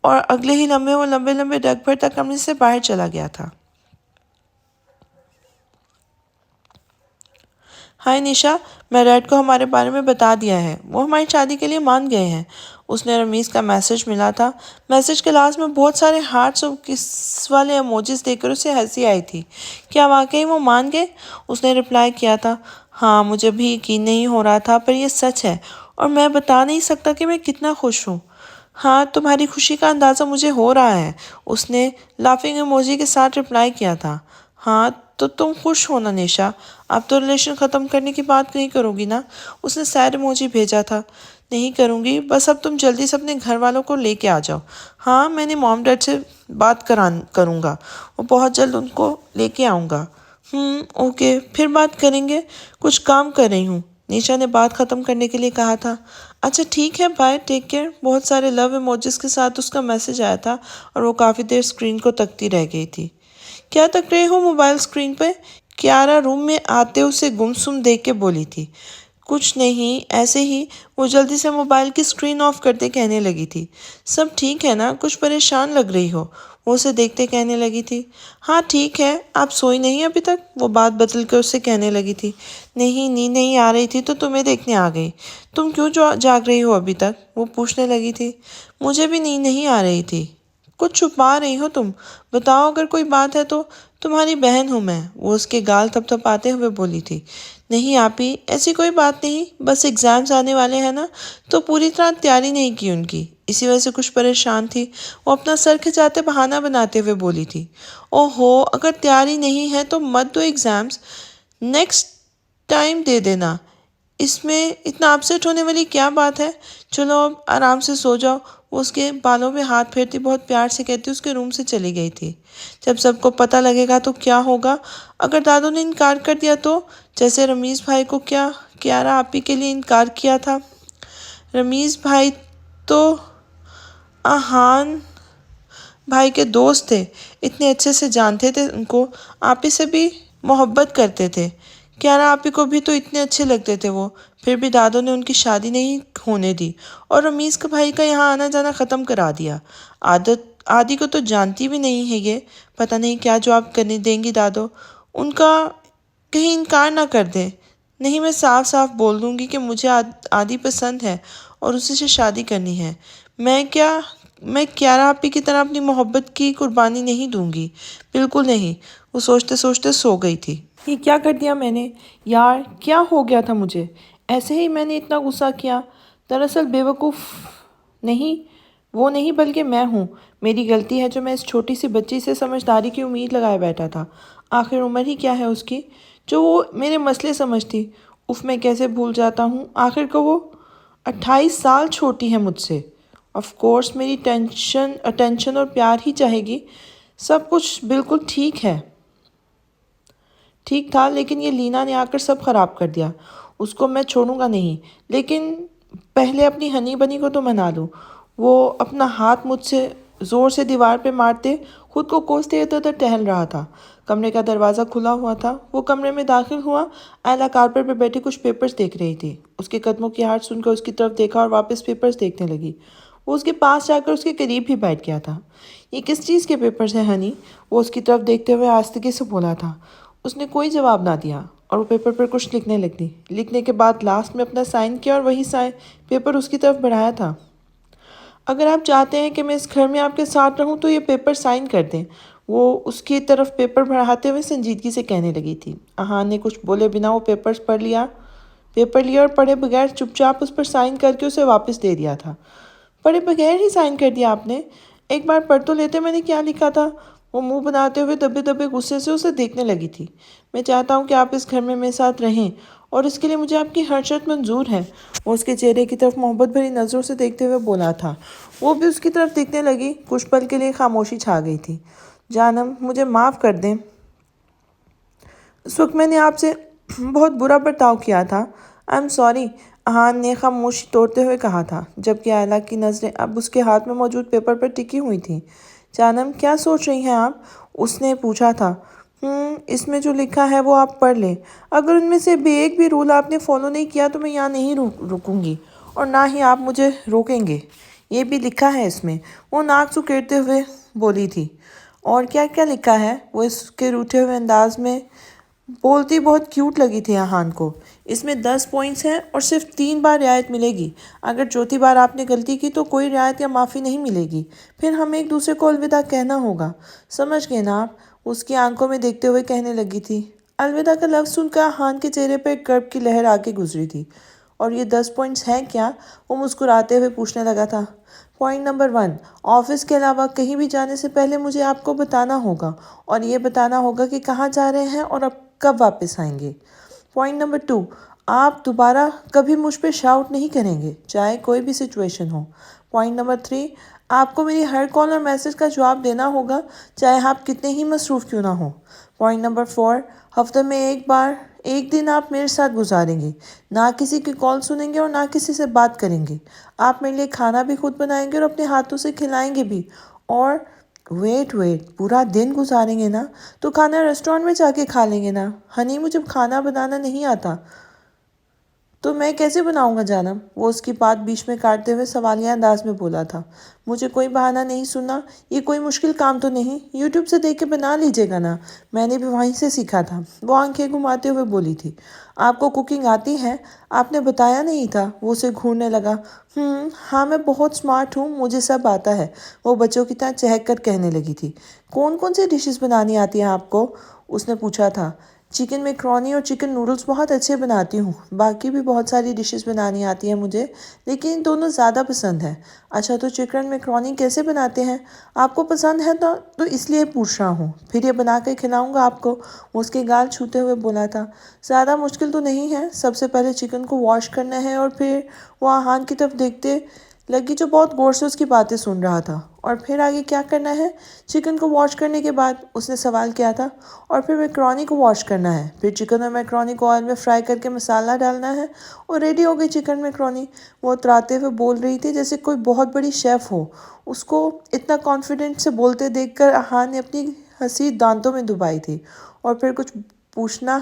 اور اگلے ہی لمحے وہ لمبے لمبے ڈگ بھر تک کمرے سے باہر چلا گیا تھا۔ ہائے نشا، میں ریڈ کو ہمارے بارے میں بتا دیا ہے، وہ ہماری شادی کے لیے مان گئے ہیں۔ اس نے رمیز کا میسج ملا تھا۔ میسج کے لاسٹ میں بہت سارے ہارٹس اور کس والے ایموجیز دیکھ کر اسے ہنسی آئی تھی۔ کیا واقعی وہ مان گئے؟ اس نے رپلائی کیا تھا، ہاں مجھے بھی یقین نہیں ہو رہا تھا پر یہ سچ ہے اور میں بتا نہیں سکتا کہ میں کتنا خوش ہوں۔ ہاں تمہاری خوشی کا اندازہ مجھے ہو رہا ہے، اس نے لافنگ ایموجی کے ساتھ رپلائی کیا تھا۔ ہاں تو تم خوش ہونا نیشا، اب تو ریلیشن ختم کرنے کی بات نہیں کرو گی نا؟ اس نے سیڈ ایموجی بھیجا تھا۔ نہیں کروں گی، بس اب تم جلدی سے اپنے گھر والوں کو لے کے آ جاؤ۔ ہاں میں نے مام ڈیڈ سے بات کروں گا اور بہت جلد ان کو لے کے آؤں گا۔ اوکے پھر بات کریں گے، کچھ کام کر رہی ہوں، نیشا نے بات ختم کرنے کے لیے کہا تھا۔ اچھا ٹھیک ہے بائے، ٹیک کیئر۔ بہت سارے لو ایموجیز کے ساتھ اس کا میسج آیا تھا اور وہ کافی دیر اسکرین کو تکتی رہ گئی تھی۔ کیا تک رہے ہو موبائل اسکرین پہ؟ کیارا روم میں آتے اسے گمسم دیکھ کے بولی تھی۔ کچھ نہیں، ایسے ہی۔ وہ جلدی سے موبائل کی اسکرین آف کرتے کہنے لگی تھی۔ سب ٹھیک ہے نا؟ کچھ پریشان لگ رہی ہو، وہ اسے دیکھتے کہنے لگی تھی۔ ہاں ٹھیک ہے، آپ سوئی نہیں ابھی تک؟ وہ بات بدل کر اسے کہنے لگی تھی۔ نہیں نیند نہیں آ رہی تھی تو تمہیں دیکھنے آ گئی۔ تم کیوں جاگ رہی ہو ابھی تک؟ وہ پوچھنے لگی تھی۔ مجھے بھی نیند نہیں آ رہی تھی۔ کچھ چھپا رہی ہو تم، بتاؤ اگر کوئی بات ہے تو۔ تمہاری بہن ہوں میں، وہ اس کے گال تھپ تھپاتے ہوئے بولی تھی۔ نہیں آپی، ایسی کوئی بات نہیں، بس ایگزامز آنے والے ہیں نا تو پوری طرح تیاری نہیں کی ان کی، اسی وجہ سے کچھ پریشان تھی۔ وہ اپنا سر کھچاتے بہانہ بناتے ہوئے بولی تھی۔ اوہو، اگر تیاری نہیں ہے تو مت دو ایگزامز، نیکسٹ ٹائم دے دینا، اس میں اتنا اپسیٹ ہونے والی کیا بات ہے؟ چلو اب آرام سے سو جاؤ۔ وہ اس کے بالوں پہ ہاتھ پھیرتی بہت پیار سے کہتی اس کے روم سے چلی گئی تھی۔ جب سب کو پتہ لگے گا تو کیا ہوگا؟ اگر دادو نے انکار کر دیا تو؟ جیسے رمیز بھائی کو کیا کیارا آپی کے لیے انکار کیا تھا۔ رمیز بھائی تو آہان بھائی کے دوست تھے، اتنے اچھے سے جانتے تھے ان کو، آپی سے بھی محبت کرتے تھے۔ کیارا آپی کو بھی تو اتنے اچھے لگتے تھے وہ، پھر بھی دادو نے ان کی شادی نہیں ہونے دی اور رمیز کا بھائی کا یہاں آنا جانا ختم کرا دیا۔ آدی کو تو جانتی بھی نہیں ہے یہ، پتہ نہیں کیا جواب کرنے دیں گی دادو ان کا، کہیں انکار نہ کر دیں۔ نہیں میں صاف صاف بول دوں گی کہ مجھے آدی پسند ہے اور اسی سے شادی کرنی ہے۔ میں کیارا آپی کی طرح اپنی محبت کی قربانی نہیں دوں گی، بالکل نہیں۔ وہ سوچتے سوچتے سو گئی تھی۔ یہ کیا کر دیا میں نے یار، کیا ہو گیا تھا مجھے؟ ایسے ہی میں نے اتنا غصہ کیا؟ دراصل بے وقوف نہیں، وہ نہیں بلکہ میں ہوں، میری غلطی ہے جو میں اس چھوٹی سی بچی سے سمجھداری کی امید لگائے بیٹھا تھا۔ آخر عمر ہی کیا ہے اس کی جو وہ میرے مسئلے سمجھتی؟ میں کیسے بھول جاتا ہوں، آخر کو وہ 28 سال چھوٹی ہے مجھ سے۔ آف کورس میری اٹینشن اور پیار ہی چاہے گی، سب کچھ بالکل ٹھیک تھا، لیکن یہ لینا نے آ کر سب خراب کر دیا۔ اس کو میں چھوڑوں گا نہیں، لیکن پہلے اپنی ہنی بنی کو تو منا لوں۔ وہ اپنا ہاتھ مجھ سے زور سے دیوار پہ مارتے خود کو کوستے ادھر ادھر ٹہل رہا تھا۔ کمرے کا دروازہ کھلا ہوا تھا، وہ کمرے میں داخل ہوا۔ ایلا کارپٹ پہ بیٹھی کچھ پیپرز دیکھ رہی تھی، اس کے قدموں کی آہٹ سن کر اس کی طرف دیکھا اور واپس پیپرز دیکھنے لگی۔ وہ اس کے پاس جا کر اس کے قریب ہی بیٹھ گیا تھا۔ یہ کس چیز کے پیپرز ہیں ہنی؟ وہ اس کی طرف دیکھتے ہوئے آہستگی سے بولا تھا۔ اس نے کوئی جواب نہ دیا اور وہ پیپر پر کچھ لکھنے لگی۔ لکھنے کے بعد لاسٹ میں اپنا سائن کیا اور وہی پیپر اس کی طرف بڑھایا تھا۔ اگر آپ چاہتے ہیں کہ میں اس گھر میں آپ کے ساتھ رہوں تو یہ پیپر سائن کر دیں، وہ اس کی طرف پیپر بڑھاتے ہوئے سنجیدگی سے کہنے لگی تھی۔ آہان نے کچھ بولے بنا وہ پیپر لیا اور پڑھے بغیر چپ چاپ اس پر سائن کر کے اسے واپس دے دیا تھا۔ پڑھے بغیر ہی سائن کر دیا آپ نے؟ ایک بار پڑھ تو لیتے میں نے کیا لکھا تھا؟ وہ منہ بناتے ہوئے دبے دبے غصے سے اسے دیکھنے لگی تھی۔ میں چاہتا ہوں کہ آپ اس گھر میں میرے ساتھ رہیں اور اس کے لیے مجھے آپ کی ہر شرط منظور ہے۔ وہ اس کے چہرے کی طرف محبت بھری نظروں سے دیکھتے ہوئے بولا تھا۔ وہ بھی اس کی طرف دیکھنے لگی۔ کچھ پل کے لیے خاموشی چھا گئی تھی۔ جانم مجھے معاف کر دیں، اس وقت میں نے آپ سے بہت برا برتاؤ کیا تھا۔ آئی ایم سوری، آہان نے خاموشی توڑتے ہوئے کہا تھا، جبکہ ایلا کی نظریں اب اس کے ہاتھ میں موجود پیپر پر ٹکی ہوئی تھیں۔ جانم کیا سوچ رہی ہیں آپ؟ اس نے پوچھا تھا۔ اس میں جو لکھا ہے وہ آپ پڑھ لیں، اگر ان میں سے ایک بھی رول آپ نے فالو نہیں کیا تو میں یہاں نہیں رکوں گی اور نہ ہی آپ مجھے روکیں گے۔ یہ بھی لکھا ہے اس میں، وہ ناک سکیڑتے ہوئے بولی تھی۔ اور کیا کیا لکھا ہے؟ وہ اس کے روٹھے ہوئے انداز میں بولتی بہت کیوٹ لگی تھی احان کو۔ اس میں 10 پوائنٹس ہیں اور صرف 3 بار رعایت ملے گی۔ اگر چوتھی بار آپ نے غلطی کی تو کوئی رعایت یا معافی نہیں ملے گی، پھر ہمیں ایک دوسرے کو الوداع کہنا ہوگا، سمجھ گئے نا آپ؟ اس کی آنکھوں میں دیکھتے ہوئے کہنے لگی تھی۔ الوداع کا لفظ سن کر احان کے چہرے پر ایک کرب کی لہر آ کے گزری تھی۔ اور یہ 10 پوائنٹس ہیں کیا؟ وہ مسکراتے ہوئے پوچھنے لگا تھا۔ پوائنٹ نمبر 1، آفس کے علاوہ کہیں بھی جانے سے پہلے مجھے آپ کو بتانا ہوگا، اور یہ بتانا ہوگا کہ کہاں جا رہے ہیں اور اب کب واپس آئیں گے۔ پوائنٹ نمبر 2، آپ دوبارہ کبھی مجھ پہ شاؤٹ نہیں کریں گے، چاہے کوئی بھی سچویشن ہو۔ پوائنٹ نمبر 3، آپ کو میری ہر کال اور میسج کا جواب دینا ہوگا، چاہے آپ کتنے ہی مصروف کیوں نہ ہوں۔ پوائنٹ نمبر 4، ہفتے میں ایک دن آپ میرے ساتھ گزاریں گے، نہ کسی کی کال سنیں گے اور نہ کسی سے بات کریں گے۔ آپ میرے لیے کھانا بھی خود بنائیں گے اور اپنے ہاتھوں سے کھلائیں گے بھی۔ اور ویٹ پورا دن گزاریں گے نا؟ تو کھانا ریسٹورینٹ میں جا کے کھا لیں گے نا؟ ہنی، مجھے کھانا بنانا نہیں آتا تو میں کیسے بناؤں گا جانم؟ وہ اس کی بات بیچ میں کاٹتے ہوئے سوالیہ انداز میں بولا تھا۔ مجھے کوئی بہانہ نہیں سننا، یہ کوئی مشکل کام تو نہیں، یوٹیوب سے دیکھ کے بنا لیجیے گا نا، میں نے بھی وہیں سے سیکھا تھا۔ وہ آنکھیں گھماتے ہوئے بولی تھی۔ آپ کو کوکنگ آتی ہے؟ آپ نے بتایا نہیں تھا۔ وہ اسے گھورنے لگا۔ ہاں میں بہت سمارٹ ہوں، مجھے سب آتا ہے، وہ بچوں کی طرح چہک کر کہنے لگی تھی۔ کون کون سی ڈشز بنانی آتی ہیں آپ کو؟ اس نے پوچھا تھا۔ چکن میکرونی اور چکن نوڈلز بہت اچھے بناتی ہوں، باقی بھی بہت ساری ڈشز بنانی آتی ہیں مجھے، لیکن دونوں زیادہ پسند ہیں۔ اچھا تو چکن میکرونی کیسے بناتے ہیں؟ آپ کو پسند ہے تو اس لیے پوچھ رہا ہوں، پھر یہ بنا کے کھلاؤں گا آپ کو، وہ اس کے گال چھوتے ہوئے بولا تھا۔ زیادہ مشکل تو نہیں ہے، سب سے پہلے چکن کو واش کرنا ہے، اور پھر وہ احان کی طرف دیکھتے لگی جو بہت غور سے اس کی باتیں سن رہا تھا۔ اور پھر آگے کیا کرنا ہے؟ چکن کو واش کرنے کے بعد اس نے سوال کیا تھا۔ اور پھر میکرونی کو واش کرنا ہے، پھر چکن اور میکرونی کو آئل میں فرائی کر کے مسالہ ڈالنا ہے، اور ریڈی ہو گئی چکن میکرونی۔ وہ اتراتے ہوئے بول رہی تھی جیسے کوئی بہت بڑی شیف ہو۔ اس کو اتنا کانفیڈنٹ سے بولتے دیکھ کر احان نے اپنی ہنسی دانتوں میں دبائی تھی۔ اور پھر کچھ پوچھنا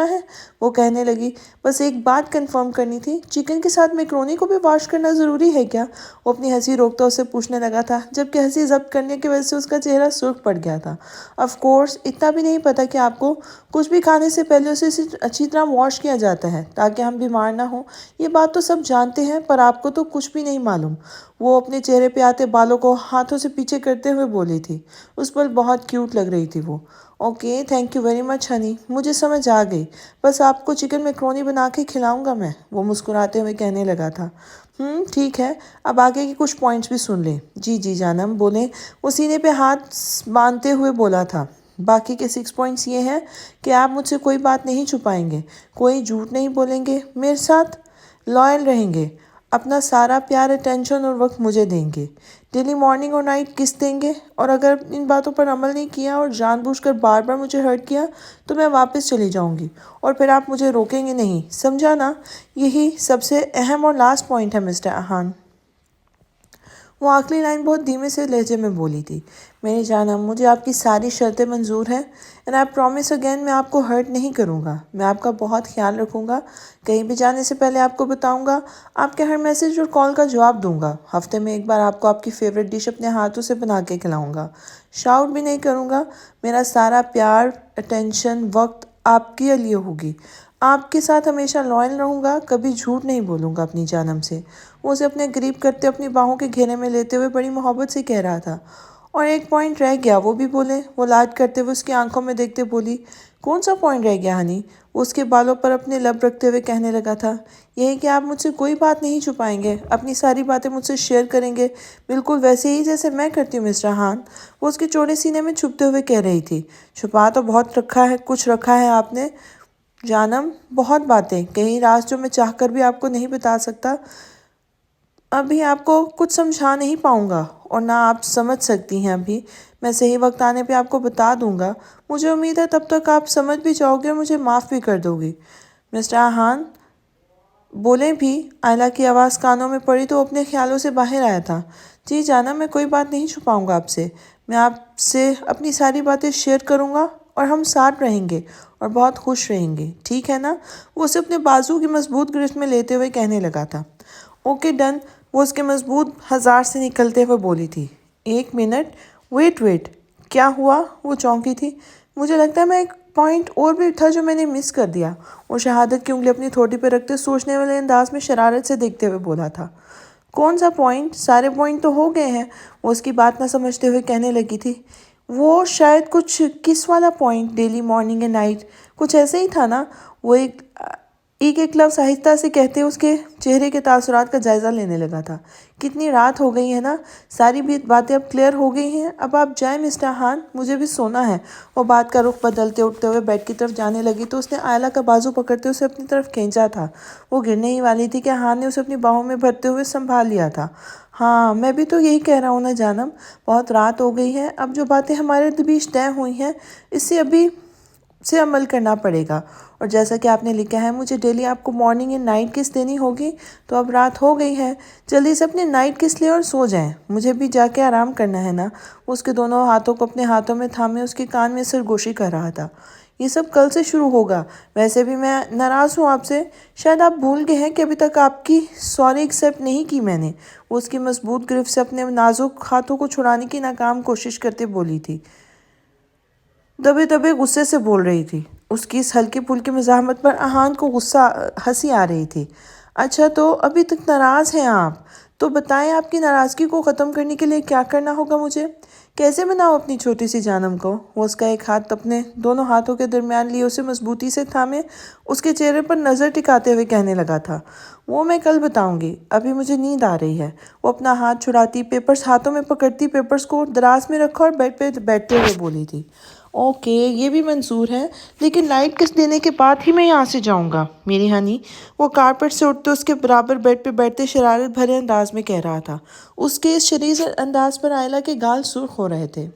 ہے؟ وہ کہنے لگی۔ بس ایک بات کنفرم کرنی تھی، چکن کے ساتھ میکرونی کو بھی واش کرنا ضروری ہے کیا؟ وہ اپنی ہنسی روکتا اسے پوچھنے لگا تھا، جبکہ ہنسی ضبط کرنے کی وجہ سے اس کا چہرہ سرخ پڑ گیا تھا۔ آف کورس، اتنا بھی نہیں پتہ کہ آپ کو کچھ بھی کھانے سے پہلے اسے اچھی طرح واش کیا جاتا ہے تاکہ ہم بیمار نہ ہوں۔ یہ بات تو سب جانتے ہیں، پر آپ کو تو کچھ بھی نہیں معلوم۔ وہ اپنے چہرے پہ آتے بالوں کو ہاتھوں سے پیچھے کرتے ہوئے بولی تھی۔ اس پل بہت کیوٹ لگ رہی تھی وہ۔ Okay, thank you very much honey, مجھے سمجھ آ گئی، بس آپ کو چکن میکرونی بنا کے کھلاؤں گا میں، وہ مسکراتے ہوئے کہنے لگا تھا۔ ٹھیک ہے، اب آگے کے کچھ پوائنٹس بھی سن لیں۔ جی جانم، بولیں، وہ سینے پہ ہاتھ باندھتے ہوئے بولا تھا۔ باقی کے 6 پوائنٹس یہ ہیں کہ آپ مجھ سے کوئی بات نہیں چھپائیں گے، کوئی جھوٹ نہیں بولیں گے، میرے ساتھ لائل رہیں گے، اپنا سارا پیار، اٹینشن اور وقت مجھے دیں گے، ڈیلی مارننگ اور نائٹ کس دیں گے، اور اگر ان باتوں پر عمل نہیں کیا اور جان بوجھ کر بار بار مجھے ہرٹ کیا تو میں واپس چلی جاؤں گی، اور پھر آپ مجھے روکیں گے نہیں، سمجھا نا؟ یہی سب سے اہم اور لاسٹ پوائنٹ ہے مسٹر احان۔ وہ آخری لائن بہت دھیمے سے لہجے میں بولی تھی۔ میری جانم، مجھے آپ کی ساری شرطیں منظور ہیں، اینڈ آئی پرومس اگین میں آپ کو ہرٹ نہیں کروں گا، میں آپ کا بہت خیال رکھوں گا، کہیں بھی جانے سے پہلے آپ کو بتاؤں گا، آپ کے ہر میسج اور کال کا جواب دوں گا، ہفتے میں ایک بار آپ کو آپ کی فیوریٹ ڈش اپنے ہاتھوں سے بنا کے کھلاؤں گا، شاؤٹ بھی نہیں کروں گا، میرا سارا پیار، اٹینشن، وقت آپ کے لیے ہوگی، آپ کے ساتھ ہمیشہ لائل رہوں گا، کبھی جھوٹ نہیں بولوں گا اپنی جانم سے۔ وہ اسے اپنے قریب کرتے اپنی باہوں کے گھیرے میں لیتے ہوئے بڑی محبت سے کہہ رہا تھا۔ اور ایک پوائنٹ رہ گیا، وہ بھی بولے، وہ لاڈ کرتے ہوئے اس کی آنکھوں میں دیکھتے بولی۔ کون سا پوائنٹ رہ گیا ہنی؟ وہ اس کے بالوں پر اپنے لب رکھتے ہوئے کہنے لگا تھا۔ یہی کہ آپ مجھ سے کوئی بات نہیں چھپائیں گے، اپنی ساری باتیں مجھ سے شیئر کریں گے، بالکل ویسے ہی جیسے میں کرتی ہوں مسٹر احان، وہ اس کے چوڑے سینے میں چھپتے ہوئے کہہ رہی تھی۔ چھپا تو بہت کچھ رکھا ہے آپ نے جانم، بہت باتیں، کئی راز جو میں چاہ کر بھی آپ کو نہیں بتا سکتا، ابھی آپ کو کچھ سمجھا نہیں پاؤں گا، اور نہ آپ سمجھ سکتی ہیں ابھی، میں صحیح وقت آنے پہ آپ کو بتا دوں گا، مجھے امید ہے تب تک آپ سمجھ بھی جاؤ گے اور مجھے معاف بھی کر دو گی۔ مسٹر احان بولیں بھی، آئلہ کی آواز کانوں میں پڑی تو وہ اپنے خیالوں سے باہر آیا تھا۔ جی جانم، میں کوئی بات نہیں چھپاؤں گا آپ سے، میں آپ سے اپنی ساری باتیں شیئر کروں گا، اور ہم ساتھ رہیں گے اور بہت خوش رہیں گے، ٹھیک ہے نا؟ وہ اسے اپنے بازو کی مضبوط گرفت میں لیتے ہوئے کہنے لگا تھا۔ اوکے ڈن، وہ اس کے مضبوط ہزار سے نکلتے ہوئے بولی تھی۔ 1 منٹ، ویٹ، کیا ہوا؟ وہ چونکی تھی۔ مجھے لگتا ہے میں ایک پوائنٹ اور بھی تھا جو میں نے مس کر دیا۔ وہ شہادت کی انگلی اپنی تھوڑی پہ رکھتے سوچنے والے انداز میں شرارت سے دیکھتے ہوئے بولا تھا۔ کون سا پوائنٹ؟ سارے پوائنٹ تو ہو گئے ہیں، وہ اس کی بات نہ سمجھتے ہوئے کہنے لگی تھی۔ وہ شاید کچھ کس والا point? Daily, morning and night, کچھ ایسے ہی تھا نا؟ وہ ایک لفظ آہستہ سے کہتے اس کے چہرے کے تاثرات کا جائزہ لینے لگا تھا۔ کتنی رات ہو گئی ہے نا، ساری باتیں اب کلیئر ہو گئی ہیں، اب آپ جائیں مسٹر ہان، مجھے بھی سونا ہے۔ وہ بات کا رخ بدلتے اٹھتے ہوئے بیڈ کی طرف جانے لگی تو اس نے آئلہ کا بازو پکڑتے اسے اپنی طرف کھینچا تھا۔ وہ گرنے ہی والی تھی کہ ہان نے اسے اپنی باہوں میں بھرتے ہوئے سنبھال لیا تھا۔ ہاں، میں بھی تو یہی کہہ رہا ہوں نا جانم، بہت رات ہو گئی ہے، اب جو باتیں ہمارے درمیان طے ہوئی ہیں اس سے ابھی سے عمل کرنا پڑے گا، اور جیسا کہ آپ نے لکھا ہے مجھے ڈیلی آپ کو مارننگ اینڈ نائٹ کس دینی ہوگی، تو اب رات ہو گئی ہے، جلدی سے اپنی نائٹ کس لے اور سو جائیں، مجھے بھی جا کے آرام کرنا ہے نا۔ وہ اس کے دونوں ہاتھوں کو اپنے ہاتھوں میں تھامے اس کے کان میں سرگوشی کر رہا تھا۔ یہ سب کل سے شروع ہوگا، ویسے بھی میں ناراض ہوں آپ سے، شاید آپ بھول گئے ہیں کہ ابھی تک آپ کی سوری ایکسیپٹ نہیں کی میں نے۔ وہ اس کی مضبوط گرفت سے اپنے نازک ہاتھوں کو چھڑانے کی ناکام کوشش کرتے بولی تھی، دبے دبے غصے سے بول رہی تھی۔ اس کی اس ہلکی پھلکی مزاحمت پر احان کو ہنسی آ رہی تھی۔ اچھا، تو ابھی تک ناراض ہیں آپ؟ تو بتائیں آپ کی ناراضگی کو ختم کرنے کے لیے کیا کرنا ہوگا مجھے؟ کیسے مناؤں اپنی چھوٹی سی جانم کو؟ وہ اس کا ایک ہاتھ اپنے دونوں ہاتھوں کے درمیان لیے اسے مضبوطی سے تھامے اس کے چہرے پر نظر ٹکاتے ہوئے کہنے لگا تھا۔ وہ میں کل بتاؤں گی، ابھی مجھے نیند آ رہی ہے۔ وہ اپنا ہاتھ چھڑاتی، پیپرز ہاتھوں میں پکڑتی، پیپرز کو دراز میں رکھا اور بیڈ پہ بیٹھتے ہوئے بولی تھی۔ اوکے، یہ بھی منظور ہے، لیکن لائٹ کس دینے کے بعد ہی میں یہاں سے جاؤں گا میری ہنی؟ وہ کارپٹ سے اٹھتے اس کے برابر بیڈ پہ بیٹھتے شرارت بھرے انداز میں کہہ رہا تھا۔ اس کے اس شریر انداز پر آئلہ کے گال سرخ ہو رہے تھے۔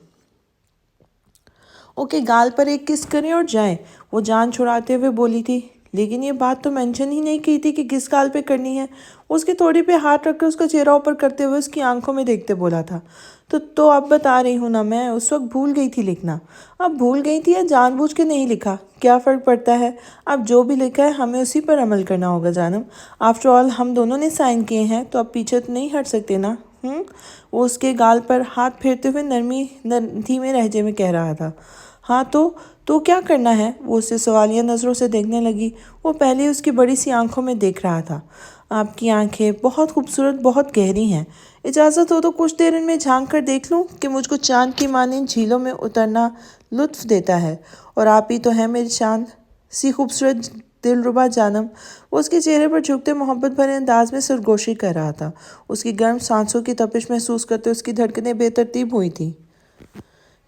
اوکے، گال پر ایک کس کریں اور جائیں، وہ جان چھڑاتے ہوئے بولی تھی۔ لیکن یہ بات تو مینشن ہی نہیں کی تھی کہ کس گال پہ کرنی ہے۔ اس کے تھوڑی پہ ہاتھ رکھ کے اس کا چہرہ اوپر کرتے ہوئے اس کی آنکھوں میں دیکھتے بولا تھا۔ تو اب بتا رہی ہوں نا، میں اس وقت بھول گئی تھی لکھنا۔ اب بھول گئی تھی یا جان بوجھ کے نہیں لکھا، کیا فرق پڑتا ہے؟ اب جو بھی لکھا ہے ہمیں اسی پر عمل کرنا ہوگا جانم۔ آفٹر آل ہم دونوں نے سائن کیے ہیں، تو اب پیچھے تو نہیں ہٹ سکتے نا؟ وہ اس کے گال پر ہاتھ پھیرتے ہوئے دھیمے لہجے میں کہہ رہا تھا۔ ہاں تو کیا کرنا ہے؟ وہ اسے سوالیہ نظروں سے دیکھنے لگی۔ وہ پہلے اس کی بڑی سی آنکھوں میں دیکھ رہا تھا۔ آپ کی آنکھیں بہت خوبصورت، بہت گہری ہیں، اجازت ہو تو کچھ دیر ان میں جھانک کر دیکھ لوں کہ مجھ کو چاند کی مانند جھیلوں میں اترنا لطف دیتا ہے، اور آپ ہی تو ہیں میری چاند سی خوبصورت دلربا جانم۔ وہ اس کے چہرے پر جھکتے محبت بھرے انداز میں سرگوشی کر رہا تھا۔ اس کی گرم سانسوں کی تپش محسوس کرتے اس کی دھڑکنیں بے ترتیب ہوئی تھیں۔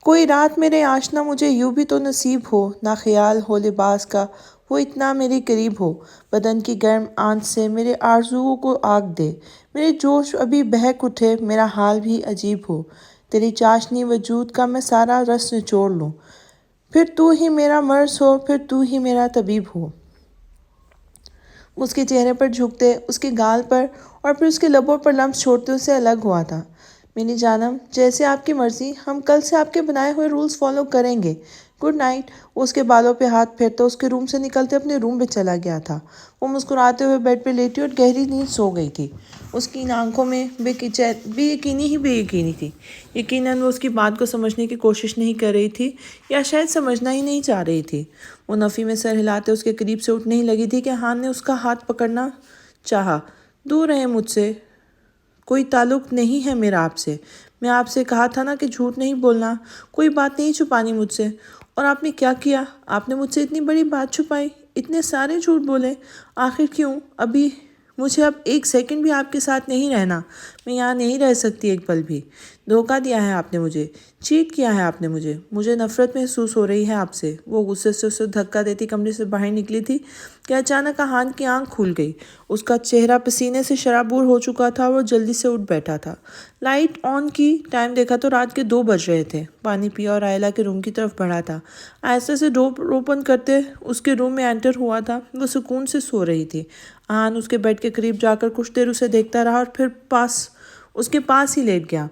کوئی رات میرے آشنا مجھے یوں بھی تو نصیب ہو، نہ خیال ہو لباس کا وہ اتنا میرے قریب ہو، بدن کی گرم آنچ سے میرے آرزوؤں کو آگ دے، میرے جوش ابھی بہک اٹھے، میرا حال بھی عجیب ہو، تیری چاشنی وجود کا میں سارا رس نچوڑ لوں، پھر تو ہی میرا مرض ہو، پھر تو ہی میرا طبیب ہو۔ اس کے چہرے پر جھکتے، اس کے گال پر اور پھر اس کے لبوں پر لمس چھوڑتے اسے الگ ہوا تھا۔ میری جانم، جیسے آپ کی مرضی، ہم کل سے آپ کے بنائے ہوئے رولز فالو کریں گے۔ Good night. وہ اس کے بالوں پہ ہاتھ پھیرتا اس کے روم سے نکلتے اپنے روم میں چلا گیا تھا۔ وہ مسکراتے ہوئے بیڈ پہ لیٹی اور گہری نیند سو گئی تھی۔ اس کی ان آنکھوں میں بے یقینی تھی۔ یقیناً وہ اس کی بات کو سمجھنے کی کوشش نہیں کر رہی تھی، یا شاید سمجھنا ہی نہیں چاہ رہی تھی۔ وہ نفی میں سر ہلاتے اس کے قریب سے اٹھنے ہی لگی تھی کہ ہان نے اس کا ہاتھ پکڑنا چاہا۔ دور رہیں مجھ سے، کوئی تعلق نہیں ہے میرا آپ سے، میں آپ سے کہا تھا نا کہ جھوٹ نہیں بولنا، کوئی بات نہیں چھپانی مجھ سے، اور آپ نے کیا کیا؟ آپ نے مجھ سے اتنی بڑی بات چھپائی، اتنے سارے جھوٹ بولے، آخر کیوں؟ مجھے اب ایک سیکنڈ بھی آپ کے ساتھ نہیں رہنا، میں یہاں نہیں رہ سکتی ایک پل بھی۔ دھوکہ دیا ہے آپ نے مجھے، چیٹ کیا ہے آپ نے مجھے نفرت محسوس ہو رہی ہے آپ سے۔ وہ غصے سے اسے دھکا دیتی کمرے سے باہر نکلی تھی کہ اچانک احان کی آنکھ کھل گئی۔ اس کا چہرہ پسینے سے شرابور ہو چکا تھا اور وہ جلدی سے اٹھ بیٹھا تھا۔ لائٹ آن کی، ٹائم دیکھا تو رات کے 2 بج رہے تھے۔ پانی پیا اور آئلہ کے روم کی طرف بڑھا تھا۔ آہستہ سے ڈور اوپن کرتے اس کے روم میں انٹر ہوا تھا۔ وہ سکون سے سو رہی تھی۔ احان اس کے بیڈ کے قریب جا کر کچھ دیر اسے دیکھتا رہا اور پھر اس کے پاس ہی لیٹ گیا۔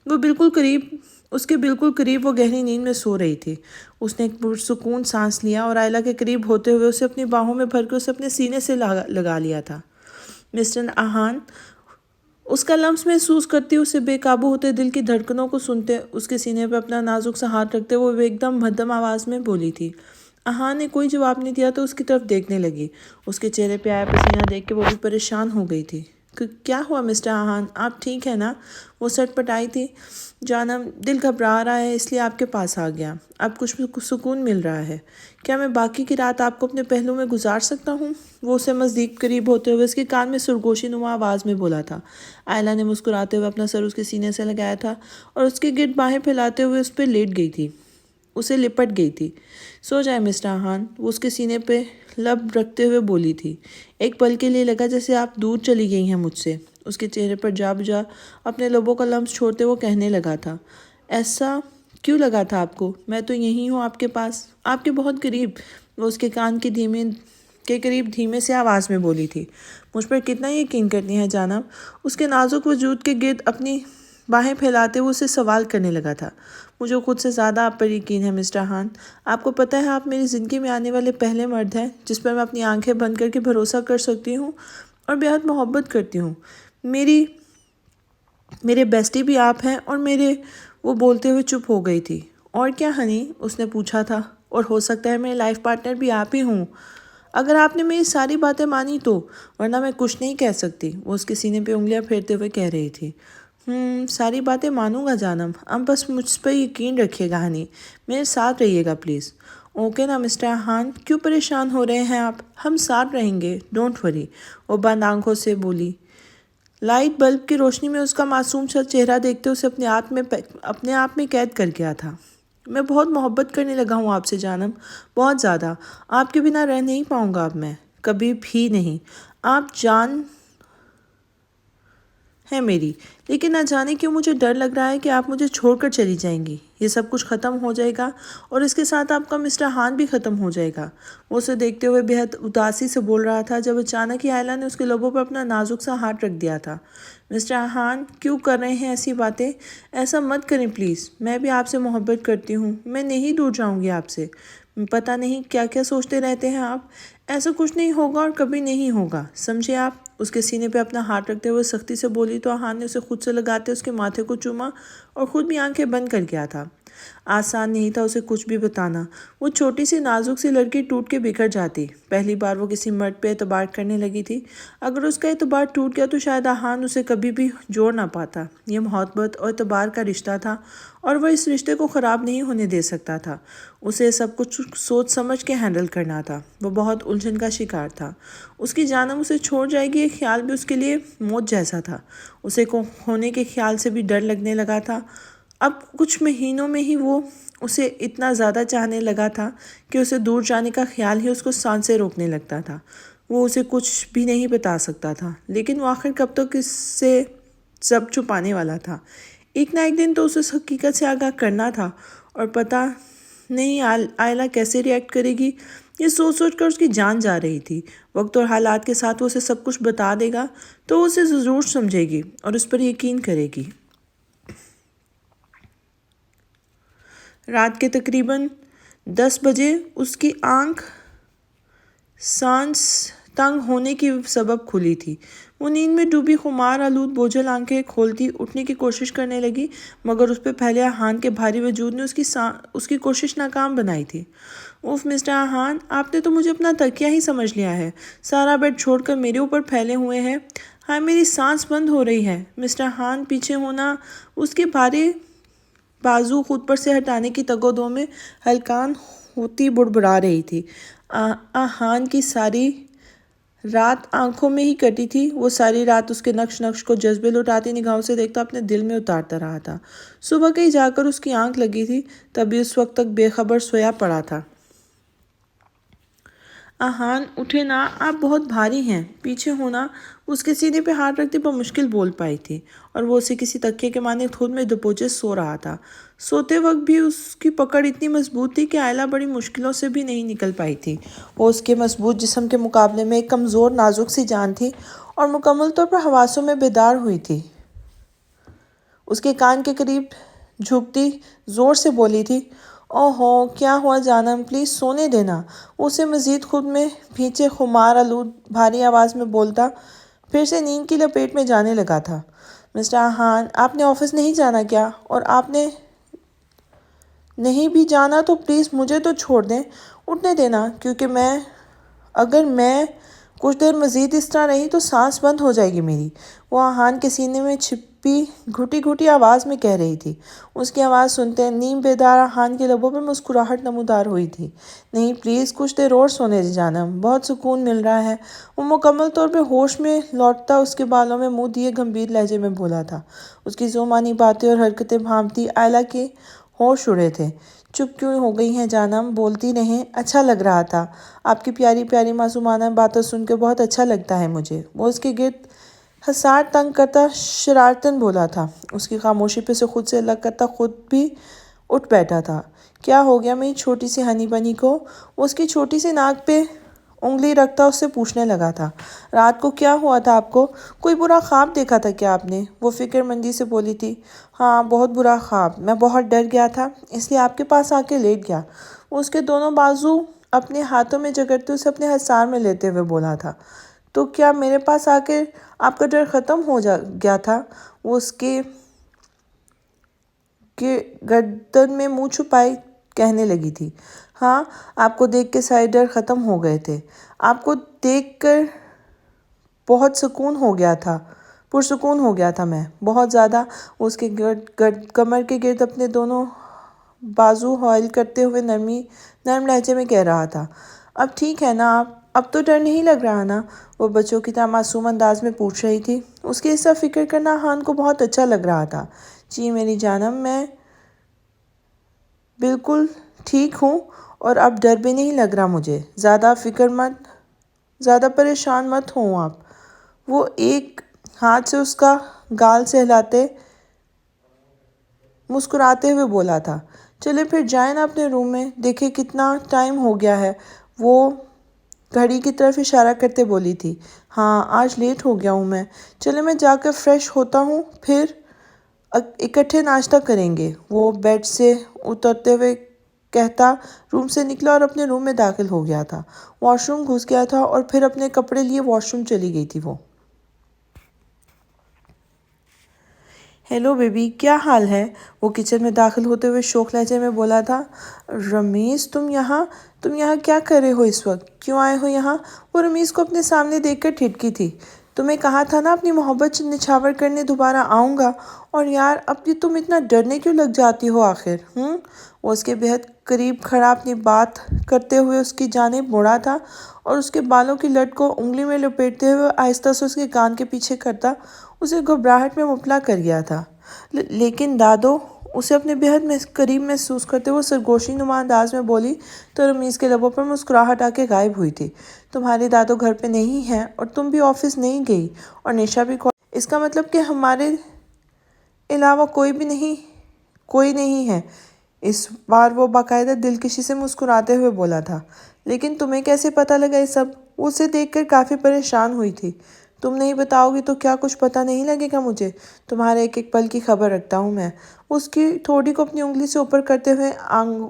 اس کے بالکل قریب وہ گہری نیند میں سو رہی تھی۔ اس نے ایک پرسکون سانس لیا اور آئلہ کے قریب ہوتے ہوئے اسے اپنی باہوں میں بھر کے اسے اپنے سینے سے لگا لیا تھا۔ مسٹر احان، اس کا لمس محسوس کرتی، اسے بے قابو ہوتے دل کی دھڑکنوں کو سنتے، اس کے سینے پہ اپنا نازک سا ہاتھ رکھتے وہ ایک دم مدھم آواز میں بولی تھی۔ احان نے کوئی جواب نہیں دیا تو اس کی طرف دیکھنے لگی۔ اس کے چہرے پہ آیا پسینہ دیکھ کے وہ بھی پریشان ہو گئی تھی۔ کیا ہوا مسٹر احان، آپ ٹھیک ہے نا؟ وہ سٹ پٹائی تھی۔ جانم، دل گھبرا رہا ہے اس لیے آپ کے پاس آ گیا۔ اب کچھ سکون مل رہا ہے۔ کیا میں باقی کی رات آپ کو اپنے پہلو میں گزار سکتا ہوں؟ وہ اسے مزید قریب ہوتے ہوئے اس کے کان میں سرگوشی نما آواز میں بولا تھا۔ آئلہ نے مسکراتے ہوئے اپنا سر اس کے سینے سے لگایا تھا اور اس کے گرد باہیں پھیلاتے ہوئے اس پہ لیٹ گئی تھی، اسے لپٹ گئی تھی۔ سو جائے مسٹر احان، وہ اس کے سینے پہ لب رکھتے ہوئے بولی تھی۔ ایک پل کے لیے لگا جیسے آپ دور چلی گئی ہیں مجھ سے۔ اس کے چہرے پر جا بجا اپنے لبوں کا لمس چھوڑتے وہ کہنے لگا تھا، ایسا کیوں لگا تھا آپ کو؟ میں تو یہی ہوں آپ کے پاس، آپ کے بہت قریب۔ وہ اس کے کان کے قریب دھیمے سے آواز میں بولی تھی۔ مجھ پر کتنا یقین کرتی ہیں جانب؟ اس کے نازک وجود کے گرد اپنی باہیں پھیلاتے وہ اسے سوال کرنے لگا تھا۔ مجھے خود سے زیادہ آپ پر یقین ہے مسٹر احان۔ آپ کو پتہ ہے آپ میری زندگی میں آنے والے پہلے مرد ہیں جس پر میں اپنی آنکھیں بند کر کے بھروسہ کر سکتی ہوں اور بے حد محبت کرتی ہوں۔ میرے بیسٹی بھی آپ ہیں اور وہ بولتے ہوئے چپ ہو گئی تھی۔ اور کیا ہنی؟ اس نے پوچھا تھا۔ اور ہو سکتا ہے میرے لائف پارٹنر بھی آپ ہی ہوں، اگر آپ نے میری ساری باتیں مانی تو، ورنہ میں کچھ نہیں کہہ سکتی۔ وہ اس کے سینے پہ انگلیاں پھیرتے ہوئے کہہ رہی تھی۔ ساری باتیں مانوں گا جانم، اب بس مجھ پہ یقین رکھیے گا ہنی، میرے ساتھ رہیے گا پلیز۔ اوکے نا مسٹر احان، کیوں پریشان ہو رہے ہیں آپ؟ ہم ساتھ رہیں گے، ڈونٹ وری۔ وہ بند آنکھوں سے بولی۔ لائٹ بلب کی روشنی میں اس کا معصوم سا چہرہ دیکھتے اسے اپنے آپ میں قید کر گیا تھا۔ میں بہت محبت کرنے لگا ہوں آپ سے جانم، بہت زیادہ۔ آپ کے بنا رہ نہیں پاؤں گا اب میں، کبھی بھی نہیں۔ آپ جان ہے میری، لیکن نہ جانے کیوں مجھے ڈر لگ رہا ہے کہ آپ مجھے چھوڑ کر چلی جائیں گی۔ یہ سب کچھ ختم ہو جائے گا اور اس کے ساتھ آپ کا مسٹر احان بھی ختم ہو جائے گا۔ وہ اسے دیکھتے ہوئے بے حد اداسی سے بول رہا تھا جب اچانک ہی آئلہ نے اس کے لبوں پر اپنا نازک سا ہاتھ رکھ دیا تھا۔ مسٹر احان، کیوں کر رہے ہیں ایسی باتیں؟ ایسا مت کریں پلیز، میں بھی آپ سے محبت کرتی ہوں، میں نہیں دور جاؤں گی آپ سے۔ پتہ نہیں کیا کیا سوچتے رہتے ہیں آپ۔ ایسا کچھ نہیں ہوگا اور کبھی نہیں ہوگا، سمجھے آپ؟ اس کے سینے پہ اپنا ہاتھ رکھتے ہوئے سختی سے بولی تو احان نے اسے خود سے لگاتے اس کے ماتھے کو چوما اور خود بھی آنکھیں بند کر گیا تھا۔ آسان نہیں تھا اسے کچھ بھی بتانا۔ وہ چھوٹی سی نازک سی لڑکی ٹوٹ کے بکھر جاتی۔ پہلی بار وہ کسی مرد پہ اعتبار کرنے لگی تھی۔ اگر اس کا اعتبار ٹوٹ گیا تو شاید احان اسے کبھی بھی جوڑ نہ پاتا۔ یہ محبت اور اعتبار کا رشتہ تھا اور وہ اس رشتے کو خراب نہیں ہونے دے سکتا تھا۔ اسے سب کچھ سوچ سمجھ کے ہینڈل کرنا تھا۔ وہ بہت الجھن کا شکار تھا۔ اس کی جانم اسے چھوڑ جائے گی یہ خیال بھی اس کے لیے موت جیسا تھا۔ اسے کھونے کے خیال سے بھی ڈر لگنے لگا تھا۔ اب کچھ مہینوں میں ہی وہ اسے اتنا زیادہ چاہنے لگا تھا کہ اسے دور جانے کا خیال ہی اس کو سانسیں روکنے لگتا تھا۔ وہ اسے کچھ بھی نہیں بتا سکتا تھا، لیکن وہ آخر کب تک اس سے سب چھپانے والا تھا؟ ایک نہ ایک دن تو اسے اس حقیقت سے آگاہ کرنا تھا، اور پتہ نہیں آئلہ کیسے ری ایکٹ کرے گی۔ یہ سوچ سوچ کر اس کی جان جا رہی تھی۔ وقت اور حالات کے ساتھ وہ اسے سب کچھ بتا دے گا تو وہ اسے ضرور سمجھے گی اور اس پر یقین کرے گی۔ رات کے تقریباً 10 بجے اس کی آنکھ سانس تنگ ہونے کی سبب کھلی تھی۔ وہ نیند میں ڈوبی خمار آلود بوجھل آنکھیں کھولتی اٹھنے کی کوشش کرنے لگی، مگر اس پہ پھیلے احان کے بھاری وجود نے اس کی کوشش ناکام بنائی تھی۔ اوف مسٹر احان، آپ نے تو مجھے اپنا تکیہ ہی سمجھ لیا ہے، سارا بیڈ چھوڑ کر میرے اوپر پھیلے ہوئے ہیں۔ ہاں، میری سانس بند ہو رہی ہے۔ مسٹر احان پیچھے ہونا، اس کے بھاری بازو خود پر سے ہٹانے کی تگ و دو میں ہلکان ہوتی بڑبڑا رہی تھی۔ احان کی ساری رات آنکھوں میں ہی کٹی تھی۔ وہ ساری رات اس کے نقش کو جذبے لٹاتی نگاہوں سے دیکھتا اپنے دل میں اتارتا رہا تھا۔ صبح کہیں جا کر اس کی آنکھ لگی تھی، تبھی اس وقت تک بے خبر سویا پڑا تھا۔ احان، اٹھے نا، آپ بہت بھاری ہیں۔ پیچھے ہونا، اس کے سینے پہ ہاتھ رکھتے بمشکل بول پائی تھی، اور وہ اسے کسی تکیے کے مانے خود میں دبوچے سو رہا تھا۔ سوتے وقت بھی اس کی پکڑ اتنی مضبوط تھی کہ آئلہ بڑی مشکلوں سے بھی نہیں نکل پائی تھی۔ وہ اس کے مضبوط جسم کے مقابلے میں ایک کمزور نازک سی جان تھی اور مکمل طور پر حواسوں میں بیدار ہوئی تھی۔ اس کے کان کے قریب جھکتی زور سے بولی تھی، اوہو، کیا ہوا جانم، پلیز سونے دینا۔ وہ اسے مزید خود میں بھینچے خمار آلود بھاری آواز میں بولتا پھر سے نیند کی لپیٹ میں جانے لگا تھا۔ مسٹر احان، آپ نے آفس نہیں جانا کیا؟ اور آپ نے نہیں بھی جانا تو پلیز مجھے تو چھوڑ دیں، اٹھنے دینا، کیونکہ اگر میں کچھ دیر مزید اس طرح رہی تو سانس بند ہو جائے گی میری، وہ احان کے سینے میں چھپی گھٹی گھٹی آواز میں کہہ رہی تھی۔ اس کی آواز سنتے نیم بیدار احان کے لبوں پر مسکراہٹ نمودار ہوئی تھی۔ نہیں پلیز کچھ دیر اور سونے دے جانم، بہت سکون مل رہا ہے۔ وہ مکمل طور پہ ہوش میں لوٹتا اس کے بالوں میں منہ دیے گمبھیر لہجے میں بولا تھا۔ اس کی ذومانی باتیں اور حرکتیں بھانپتی آئلہ کے ہوش اڑے تھے۔ چپ کیوں ہو گئی ہیں جانم، بولتی نہیں، اچھا لگ رہا تھا، آپ کی پیاری پیاری معصومانہ باتیں سن کے بہت اچھا لگتا ہے مجھے، وہ اس کے گرد حسار تنگ کرتا شرارتاً بولا تھا۔ اس کی خاموشی پہ سے خود سے الگ کرتا خود بھی اٹھ بیٹھا تھا۔ کیا ہو گیا میری چھوٹی سی ہنی بنی کو؟ وہ اس کی چھوٹی سی ناک پہ انگلی رکھتا اس سے پوچھنے لگا تھا۔ رات کو کیا ہوا تھا آپ کو؟ کوئی برا خواب دیکھا تھا کیا آپ نے؟ وہ فکر مندی سے بولی تھی۔ ہاں بہت برا خواب، میں بہت ڈر گیا تھا اس لیے آپ کے پاس آ کے لیٹ گیا۔ وہ اس کے دونوں بازو اپنے ہاتھوں میں جگڑتے اسے اپنے حصار میں لیتے ہوئے بولا تھا۔ تو کیا میرے پاس آ کے آپ کا ڈر ختم ہو گیا تھا؟ وہ اس کے گردن میں منہ چھپائے کہنے لگی تھی۔ ہاں، آپ کو دیکھ کے سارے ڈر ختم ہو گئے تھے، آپ کو دیکھ کر بہت سکون ہو گیا تھا، پرسکون ہو گیا تھا میں، بہت زیادہ۔ وہ اس کے کمر کے گرد اپنے دونوں بازو حائل کرتے ہوئے نرم لہجے میں کہہ رہا تھا۔ اب ٹھیک ہے نا آپ؟ اب تو ڈر نہیں لگ رہا نا؟ وہ بچوں کی طرح معصوم انداز میں پوچھ رہی تھی۔ اس کے اس سب فکر کرنا احان کو بہت اچھا لگ رہا تھا۔ جی میری جانم، میں بالکل ٹھیک ہوں اور اب ڈر بھی نہیں لگ رہا مجھے، زیادہ پریشان مت ہوں آپ۔ وہ ایک ہاتھ سے اس کا گال سہلاتے مسکراتے ہوئے بولا تھا۔ چلے پھر جائیں نا اپنے روم میں، دیکھیں کتنا ٹائم ہو گیا ہے، وہ گھڑی کی طرف اشارہ کرتے بولی تھی۔ ہاں آج لیٹ ہو گیا ہوں میں، چلے میں جا کر فریش ہوتا ہوں، پھر اکٹھے ناشتہ کریں گے۔ وہ بیڈ سے اترتے ہوئے کہتا روم سے نکلا اور اپنے روم میں داخل ہو گیا تھا۔ واش روم گھس گیا تھا اور پھر اپنے کپڑے لیے واش روم چلی گئی تھی۔ وہ ہیلو بیبی، کیا حال ہے؟ وہ کچن میں داخل ہوتے ہوئے شوق لہجے میں بولا تھا۔ رمیز تم یہاں کیا کر رہے ہو اس وقت؟ کیوں آئے ہو یہاں؟ وہ رمیز کو اپنے سامنے دیکھ کر ٹھٹکی تھی۔ تمہیں کہا تھا نا اپنی محبت نچھاور کرنے دوبارہ آؤں گا، اور یار اب تم اتنا ڈرنے کیوں لگ جاتی ہو آخر؟ وہ اس کے بہت قریب کھڑا اپنی بات کرتے ہوئے اس کی جانب مڑا تھا اور اس کے بالوں کی لٹ کو انگلی میں لپیٹتے ہوئے آہستہ سے اس کے کان کے پیچھے کرتا اسے گھبراہٹ میں مبتلا کر گیا تھا۔ لیکن دادو، اسے اپنے بہت قریب محسوس کرتے ہوئے سرگوشی نما انداز میں بولی تو رمیز کے لبوں پر مسکراہٹ آ کے غائب ہوئی تھی۔ تمہارے دادو گھر پہ نہیں ہیں اور تم بھی آفس نہیں گئی اور نشا بھی اس کا مطلب کہ ہمارے علاوہ کوئی نہیں ہے۔ اس بار وہ باقاعدہ دلکشی سے مسکراتے ہوئے بولا تھا۔ لیکن تمہیں کیسے پتہ لگا یہ سب؟ وہ اسے دیکھ کر کافی پریشان ہوئی تھی۔ تم نہیں بتاؤ گی تو کیا کچھ پتہ نہیں لگے گا مجھے؟ تمہارے ایک ایک پل کی خبر رکھتا ہوں میں۔ اس کی ٹھوڑی کو اپنی انگلی سے اوپر کرتے ہوئے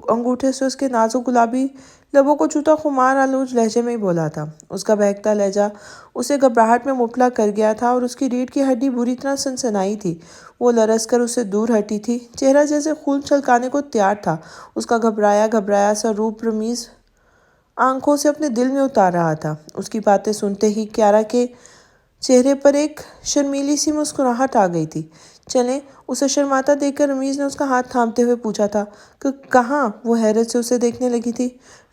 انگوٹھے سے اس کے نازک گلابی لبوں کو چھوتا خمار آلود لہجے میں ہی بولا تھا۔ اس کا بہکتا لہجہ اسے گھبراہٹ میں مبتلا کر گیا تھا اور اس کی ریڑھ کی ہڈی بری طرح سنسنائی تھی۔ وہ لرز کر اسے دور ہٹی تھی، چہرہ جیسے خون چھلکانے کو تیار تھا۔ اس کا گھبرایا سا روپ رمیز آنکھوں سے اپنے دل میں اتار رہا تھا۔ اس کی باتیں سنتے ہی کیارا کے چہرے پر ایک شرمیلی سی مسکراہٹ آ گئی تھی۔ چلیں، اسے شرماتا دیکھ کر رمیز نے اس کا ہاتھ تھامتے ہوئے پوچھا تھا۔ کہاں؟ وہ حیرت سے اسے دیکھنے لگی تھی۔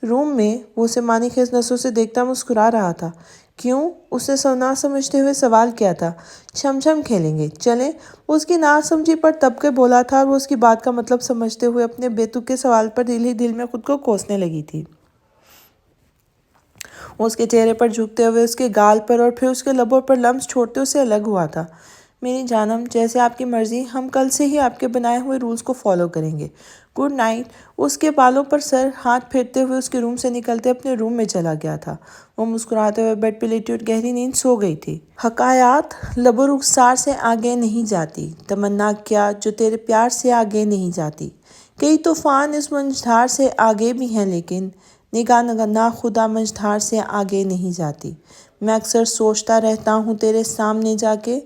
روم میں، وہ اسے معنی خیز نظروں سے دیکھتا مسکرا رہا تھا۔ کیوں؟ اس نے نہ سمجھتے ہوئے سوال کیا تھا۔ چھم چھم کھیلیں گے، چلیں؟ وہ اس کی نہ سمجھی پر تب کے بولا تھا اور وہ اس کی بات کا مطلب سمجھتے ہوئے اپنے بے تکے سوال پر دل ہی دل میں خود کو کوسنے لگی تھی۔ وہ اس کے چہرے پر جھکتے ہوئے اس کے گال پر اور پھر اس کے لبوں پر لمس چھوڑتے اسے الگ ہوا تھا۔ میری جانم، جیسے آپ کی مرضی، ہم کل سے ہی آپ کے بنائے ہوئے رولز کو فالو کریں گے۔ Good night. وہ اس کے بالوں پر سر ہاتھ پھیرتے ہوئے اس کے روم سے نکلتے اپنے روم میں چلا گیا تھا۔ وہ مسکراتے ہوئے بیڈ پہ لیٹی اور گہری نیند سو گئی تھی۔ حکایات لب و رخسار سے آگے نہیں جاتی، تمنا کیا جو تیرے پیار سے آگے نہیں جاتی۔ کئی طوفان اس منجھدار سے آگے بھی ہیں لیکن نگاہ ناخدا منجھدار سے آگے نہیں جاتی۔ میں اکثر سوچتا رہتا ہوں تیرے سامنے جا کے،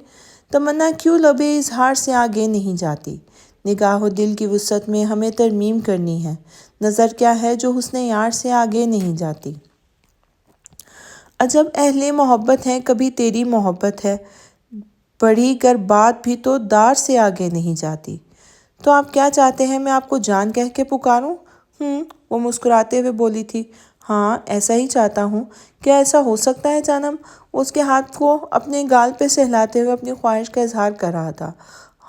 تمنا کیوں لبے اظہار سے آگے نہیں جاتی، نگاہ و دل کی وسعت میں ہمیں ترمیم کرنی ہے، نظر کیا ہے جو حسن یار سے آگے نہیں جاتی۔ عجب اہل محبت ہیں، کبھی تیری محبت ہے، بڑھی گر بات بھی تو دار سے آگے نہیں جاتی۔ تو آپ کیا چاہتے ہیں میں آپ کو جان کہہ کے پکاروں؟ وہ مسکراتے ہوئے بولی تھی۔ ہاں ایسا ہی چاہتا ہوں۔ کیا ایسا ہو سکتا ہے جانم؟ وہ اس کے ہاتھ کو اپنے گال پہ سہلاتے ہوئے اپنی خواہش کا اظہار کر رہا تھا۔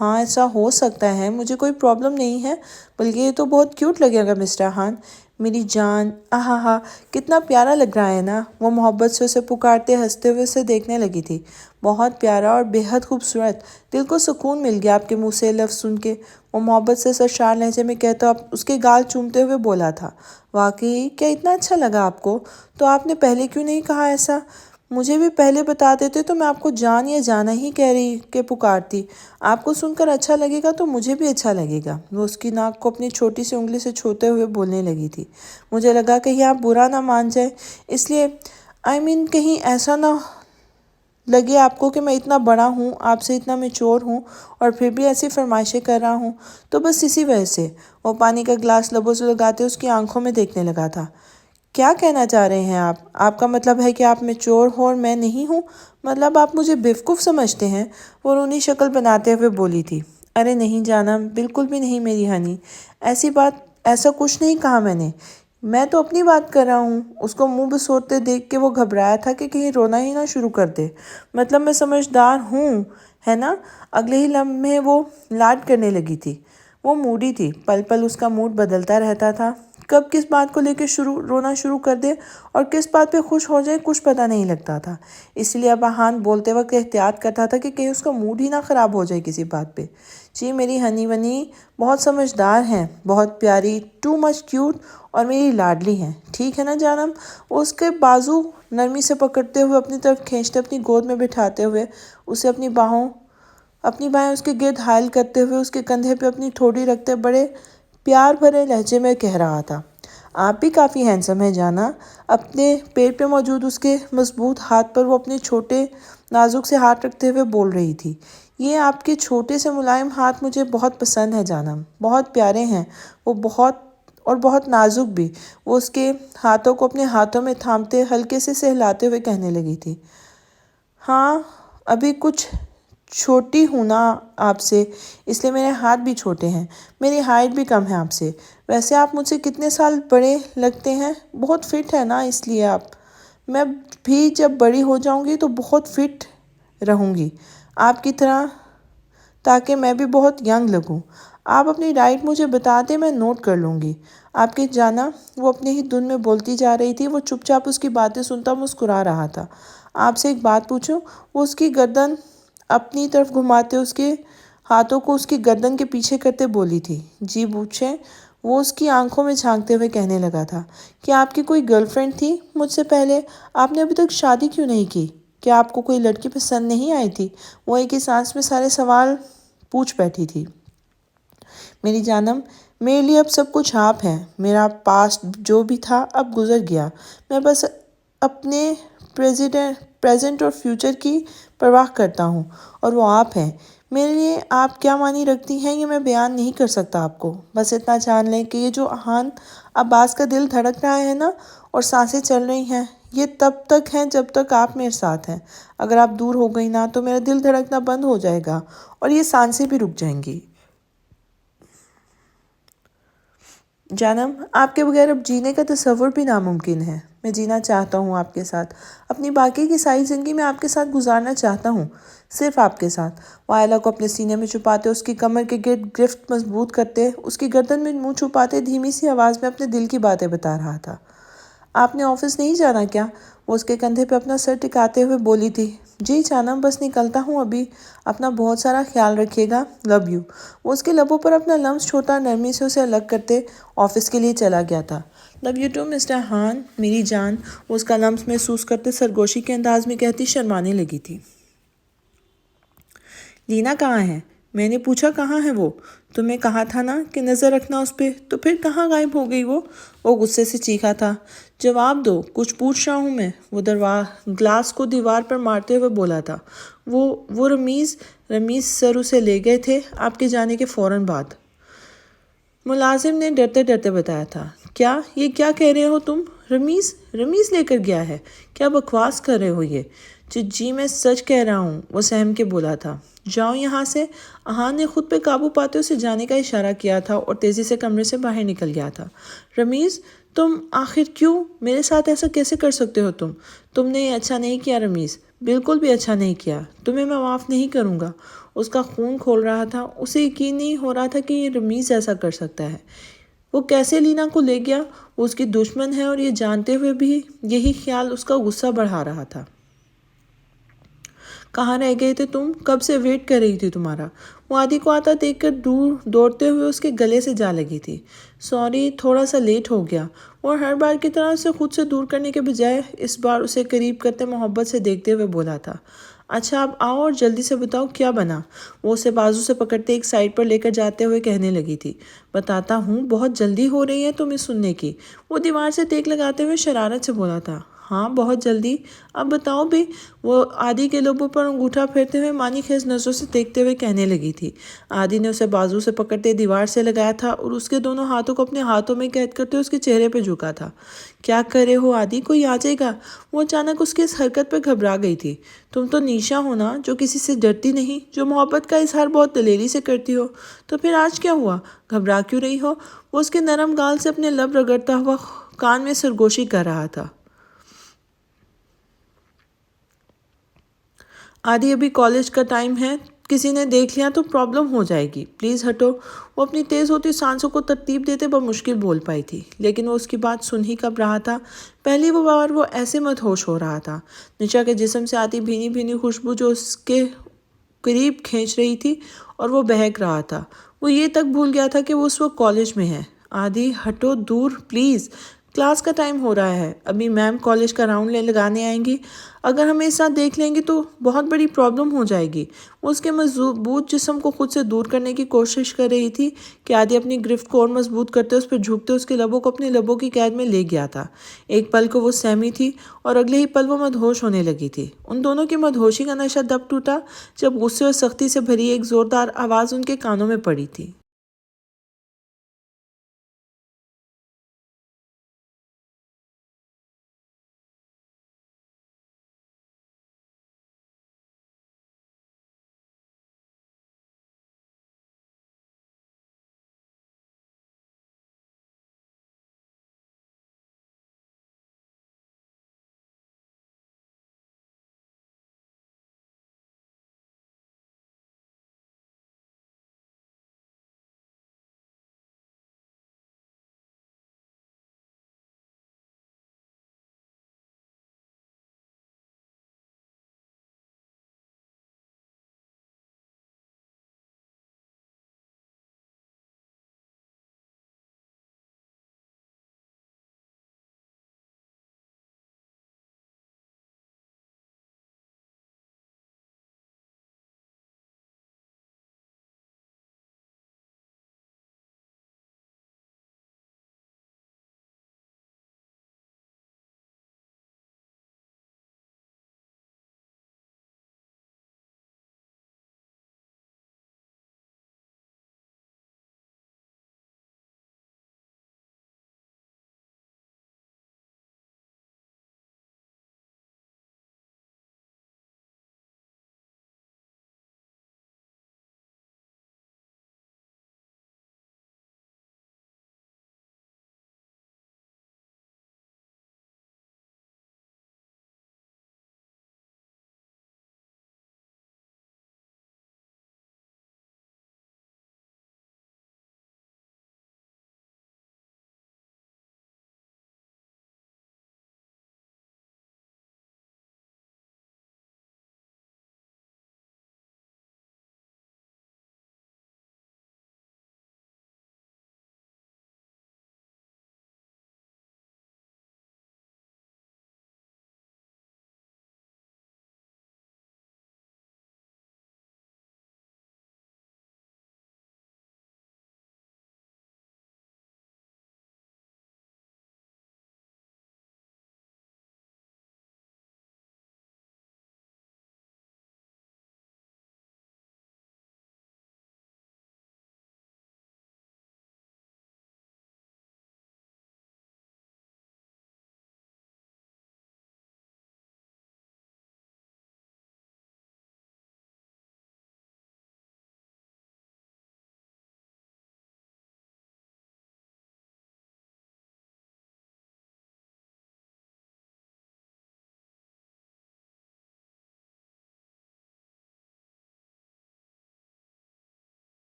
ہاں ایسا ہو سکتا ہے، مجھے کوئی پرابلم نہیں ہے، بلکہ یہ تو بہت کیوٹ لگے گا مسٹر ہان، میری جان، آہا کتنا پیارا لگ رہا ہے نا۔ وہ محبت سے اسے پکارتے ہنستے ہوئے اسے دیکھنے لگی تھی۔ بہت پیارا اور بے حد خوبصورت، دل کو سکون مل گیا آپ کے منہ سے لفظ سن کے، وہ محبت سے سرشار لہجے میں کہتا اس کے گال چومتے ہوئے بولا تھا۔ واقعی کیا اتنا اچھا لگا آپ کو؟ تو آپ نے پہلے کیوں نہیں کہا ایسا؟ مجھے بھی پہلے بتا دیتے تو میں آپ کو جان یا جانا ہی کہہ رہی کہ پکارتی۔ آپ کو سن کر اچھا لگے گا تو مجھے بھی اچھا لگے گا۔ وہ اس کی ناک کو اپنی چھوٹی سی انگلی سے چھوتے ہوئے بولنے لگی تھی۔ مجھے لگا کہیں آپ برا نہ مان جائیں، اس لیے کہیں ایسا نہ لگے آپ کو کہ میں اتنا بڑا ہوں، آپ سے اتنا میچور ہوں اور پھر بھی ایسی فرمائشیں کر رہا ہوں، تو بس اسی وجہ سے۔ وہ پانی کا گلاس لبوں سے لگاتے اس کی آنکھوں میں دیکھنے لگا تھا۔ کیا کہنا چاہ رہے ہیں آپ؟ آپ کا مطلب ہے کہ آپ میچور ہو اور میں نہیں ہوں؟ مطلب آپ مجھے بیوقوف سمجھتے ہیں؟ وہ رونی شکل بناتے ہوئے بولی تھی۔ ارے نہیں جانم، بالکل بھی نہیں میری ہنی، ایسا کچھ نہیں کہا میں نے، میں تو اپنی بات کر رہا ہوں۔ اس کو منہ بسوڑتے دیکھ کے وہ گھبرایا تھا کہ کہیں رونا ہی نہ شروع کر دے۔ مطلب میں سمجھدار ہوں، ہے نا؟ اگلے ہی لمحے وہ لاڈ کرنے لگی تھی۔ وہ موڈی تھی، پل پل اس کا موڈ بدلتا رہتا تھا، کب کس بات کو لے کے رونا شروع کر دے اور کس بات پہ خوش ہو جائے کچھ پتہ نہیں لگتا تھا۔ اس لیے اب ہان بولتے وقت احتیاط کرتا تھا کہ کہیں اس کا موڈ ہی نہ خراب ہو جائے کسی بات پہ۔ جی میری ہنی ونی بہت سمجھدار ہیں، بہت پیاری، ٹو مچ کیوٹ اور میری لاڈلی ہیں، ٹھیک ہے نا جانم؟ اس کے بازو نرمی سے پکڑتے ہوئے اپنی طرف کھینچتے اپنی گود میں بٹھاتے ہوئے اسے اپنی بائیں اس کے گرد حائل کرتے ہوئے اس کے کندھے پہ اپنی ٹھوڑی رکھتے بڑے پیار بھرے لہجے میں کہہ رہا تھا۔ آپ بھی کافی ہینڈسم ہیں جانا۔ اپنے پیٹ پہ موجود اس کے مضبوط ہاتھ پر وہ اپنے چھوٹے نازک سے ہاتھ رکھتے ہوئے بول رہی تھی۔ یہ آپ کے چھوٹے سے ملائم ہاتھ مجھے بہت پسند ہے جانم، بہت پیارے ہیں وہ، بہت نازک بھی۔ وہ اس کے ہاتھوں کو اپنے ہاتھوں میں تھامتے ہلکے سے سہلاتے ہوئے کہنے لگی تھی۔ ہاں ابھی کچھ چھوٹی ہوں نا آپ سے، اس لیے میرے ہاتھ بھی چھوٹے ہیں، میری ہائٹ بھی کم ہے آپ سے۔ ویسے آپ مجھ سے کتنے سال بڑے لگتے ہیں؟ بہت فٹ ہے نا اس لیے آپ۔ میں بھی جب بڑی ہو جاؤں گی تو بہت فٹ رہوں گی آپ کی طرح، تاکہ میں بھی بہت ینگ لگوں۔ آپ اپنی ڈائٹ مجھے بتا دیں، میں نوٹ کر لوں گی۔ آپ کی جانا، وہ اپنے ہی دھن میں بولتی جا رہی تھی۔ وہ چپ چاپ اس کی باتیں سنتا مسکرا رہا تھا۔ آپ سے ایک بات پوچھوں؟ وہ اس کی گردن اپنی طرف گھماتے اس کے ہاتھوں کو اس کی گردن کے پیچھے کرتے بولی تھی۔ جی پوچھیں؟ وہ اس کی آنکھوں میں جھانکتے ہوئے کہنے لگا تھا۔ کیا آپ کی کوئی گرل فرینڈ تھی مجھ سے پہلے؟ آپ نے ابھی تک شادی کیوں نہیں کی؟ کیا آپ کو کوئی لڑکی پسند نہیں آئی تھی؟ وہ ایک ہی سانس میں سارے سوال پوچھ بیٹھی تھی۔ میری جانم، میرے لیے اب سب کچھ آپ ہیں۔ میرا پاسٹ جو بھی تھا اب گزر گیا، میں بس اپنے پریزنٹ اور فیوچر کی پرواہ کرتا ہوں، اور وہ آپ ہیں۔ میرے لیے آپ کیا معنی رکھتی ہیں یہ میں بیان نہیں کر سکتا آپ کو۔ بس اتنا جان لیں کہ یہ جو آہان عباس کا دل دھڑک رہا ہے نا اور سانسیں چل رہی ہیں، یہ تب تک ہیں جب تک آپ میرے ساتھ ہیں۔ اگر آپ دور ہو گئی نا تو میرا دل دھڑکنا بند ہو جائے گا اور یہ سانسیں بھی رک جائیں گی۔ جانم، آپ کے بغیر اب جینے کا تصور بھی ناممکن ہے۔ میں جینا چاہتا ہوں آپ کے ساتھ، اپنی باقی کی ساری زندگی میں آپ کے ساتھ گزارنا چاہتا ہوں، صرف آپ کے ساتھ۔ وہ آئلہ کو اپنے سینے میں چھپاتے، اس کی کمر کے گرد گرفت مضبوط کرتے، اس کی گردن میں منہ چھپاتے دھیمی سی آواز میں اپنے دل کی باتیں بتا رہا تھا۔ آپ نے آفس نہیں جانا کیا؟ وہ اس کے کندھے پہ اپنا سر ٹکاتے ہوئے بولی تھی۔ جی جانم، بس نکلتا ہوں ابھی، اپنا بہت سارا خیال رکھیے گا، لو یو۔ وہ اس کے لبوں پر اپنا لمس چھوٹا نرمی سے اسے الگ کرتے آفس کے لیے چلا گیا تھا۔ لو یو ٹو مسٹر ہان، میری جان، وہ اس کا لمس محسوس کرتے سرگوشی کے انداز میں کہتی شرمانے لگی تھی۔ لینا کہاں ہے؟ میں نے پوچھا کہاں ہے وہ؟ تمہیں کہا تھا نا کہ نظر رکھنا اس پہ، تو پھر کہاں غائب ہو گئی وہ؟ وہ غصے سے چیخا تھا۔ جواب دو، کچھ پوچھ رہا ہوں میں، وہ گلاس کو دیوار پر مارتے ہوئے بولا تھا۔ وہ رمیز سر اسے لے گئے تھے آپ کے جانے کے فوراً بعد۔ ملازم نے ڈرتے ڈرتے بتایا تھا۔ کیا یہ کیا کہہ رہے ہو تم؟ رمیز لے کر گیا ہے؟ کیا بکواس کر رہے ہو یہ؟ جی میں سچ کہہ رہا ہوں، وہ سہم کے بولا تھا۔ جاؤ یہاں سے۔ احان نے خود پہ قابو پاتے اسے جانے کا اشارہ کیا تھا اور تیزی سے کمرے سے باہر نکل گیا تھا۔ رمیز، تم آخر کیوں میرے ساتھ ایسا کیسے کر سکتے ہو تم نے یہ اچھا نہیں کیا رمیز، بالکل بھی اچھا نہیں کیا، تمہیں میں معاف نہیں کروں گا۔ اس کا خون کھول رہا تھا، اسے یقین نہیں ہو رہا تھا کہ یہ رمیز ایسا کر سکتا ہے۔ وہ کیسے لینا کو لے گیا؟ وہ اس کی دشمن ہے اور یہ جانتے ہوئے بھی یہی خیال اس کا غصہ بڑھا رہا تھا۔ کہاں رہ گئے تھے تم؟ کب سے ویٹ کر رہی تھی تمہارا۔ وہ عادی کو آتا دیکھ کر دوڑتے ہوئے اس کے گلے سے جا لگی تھی۔ سوری، تھوڑا سا لیٹ ہو گیا۔ اور ہر بار کی طرح اسے خود سے دور کرنے کے بجائے اس بار اسے قریب کرتے محبت سے دیکھتے ہوئے بولا تھا۔ اچھا اب آؤ اور جلدی سے بتاؤ کیا بنا؟ وہ اسے بازو سے پکڑتے ایک سائڈ پر لے کر جاتے ہوئے کہنے لگی تھی۔ بتاتا ہوں، بہت جلدی ہو رہی ہے تمہیں سننے کی، وہ دیوار سے ٹیک لگاتے ہوئے شرارت سے بولا تھا۔ ہاں بہت جلدی، اب بتاؤ بھی، وہ عادی کے لبوں پر انگوٹھا پھیرتے ہوئے معنی خیز نظروں سے دیکھتے ہوئے کہنے لگی تھی۔ عادی نے اسے بازو سے پکڑتے دیوار سے لگایا تھا اور اس کے دونوں ہاتھوں کو اپنے ہاتھوں میں قید کرتے اس کے چہرے پہ جھکا تھا۔ کیا کر رہے ہو عادی، کوئی آ جائے گا؟ وہ اچانک اس کی اس حرکت پہ گھبرا گئی تھی۔ تم تو نیشا ہو نا، جو کسی سے ڈرتی نہیں، جو محبت کا اظہار بہت دلیری سے کرتی ہو، تو پھر آج کیا ہوا؟ گھبرا کیوں رہی ہو؟ وہ اس کے نرم گال سے اپنے لب رگڑتا ہوا کان میں سرگوشی کر رہا تھا۔ عادی ابھی کالج کا ٹائم ہے، کسی نے دیکھ لیا تو پرابلم ہو جائے گی، پلیز ہٹو۔ وہ اپنی تیز ہوتی سانسوں کو ترتیب دیتے بمشکل بول پائی تھی، لیکن وہ اس کی بات سن ہی کب رہا تھا۔ پہلی بار وہ ایسے مدہوش ہو رہا تھا۔ نشا کے جسم سے آتی بھینی بھینی خوشبو جو اس کے قریب کھینچ رہی تھی اور وہ بہک رہا تھا۔ وہ یہ تک بھول گیا تھا کہ وہ اس وقت کالج میں ہے۔ عادی ہٹو دور پلیز، کلاس کا ٹائم ہو رہا ہے، ابھی میم کالج کا راؤنڈ لگانے آئیں گی، اگر ہمیں اس ساتھ دیکھ لیں گی تو بہت بڑی پرابلم ہو جائے گی۔ وہ اس کے مضبوط جسم کو خود سے دور کرنے کی کوشش کر رہی تھی کہ عادی اپنی گرفت کو اور مضبوط کرتے اس پر جھکتے اس کے لبوں کو اپنے لبوں کی قید میں لے گیا تھا۔ ایک پل کو وہ سہمی تھی اور اگلے ہی پل وہ مدہوش ہونے لگی تھی۔ ان دونوں کی مدہوشی کا نشہ تب ٹوٹا جب غصے اور سختی سے بھری ایک زوردار آواز ان کے کانوں میں پڑی تھی۔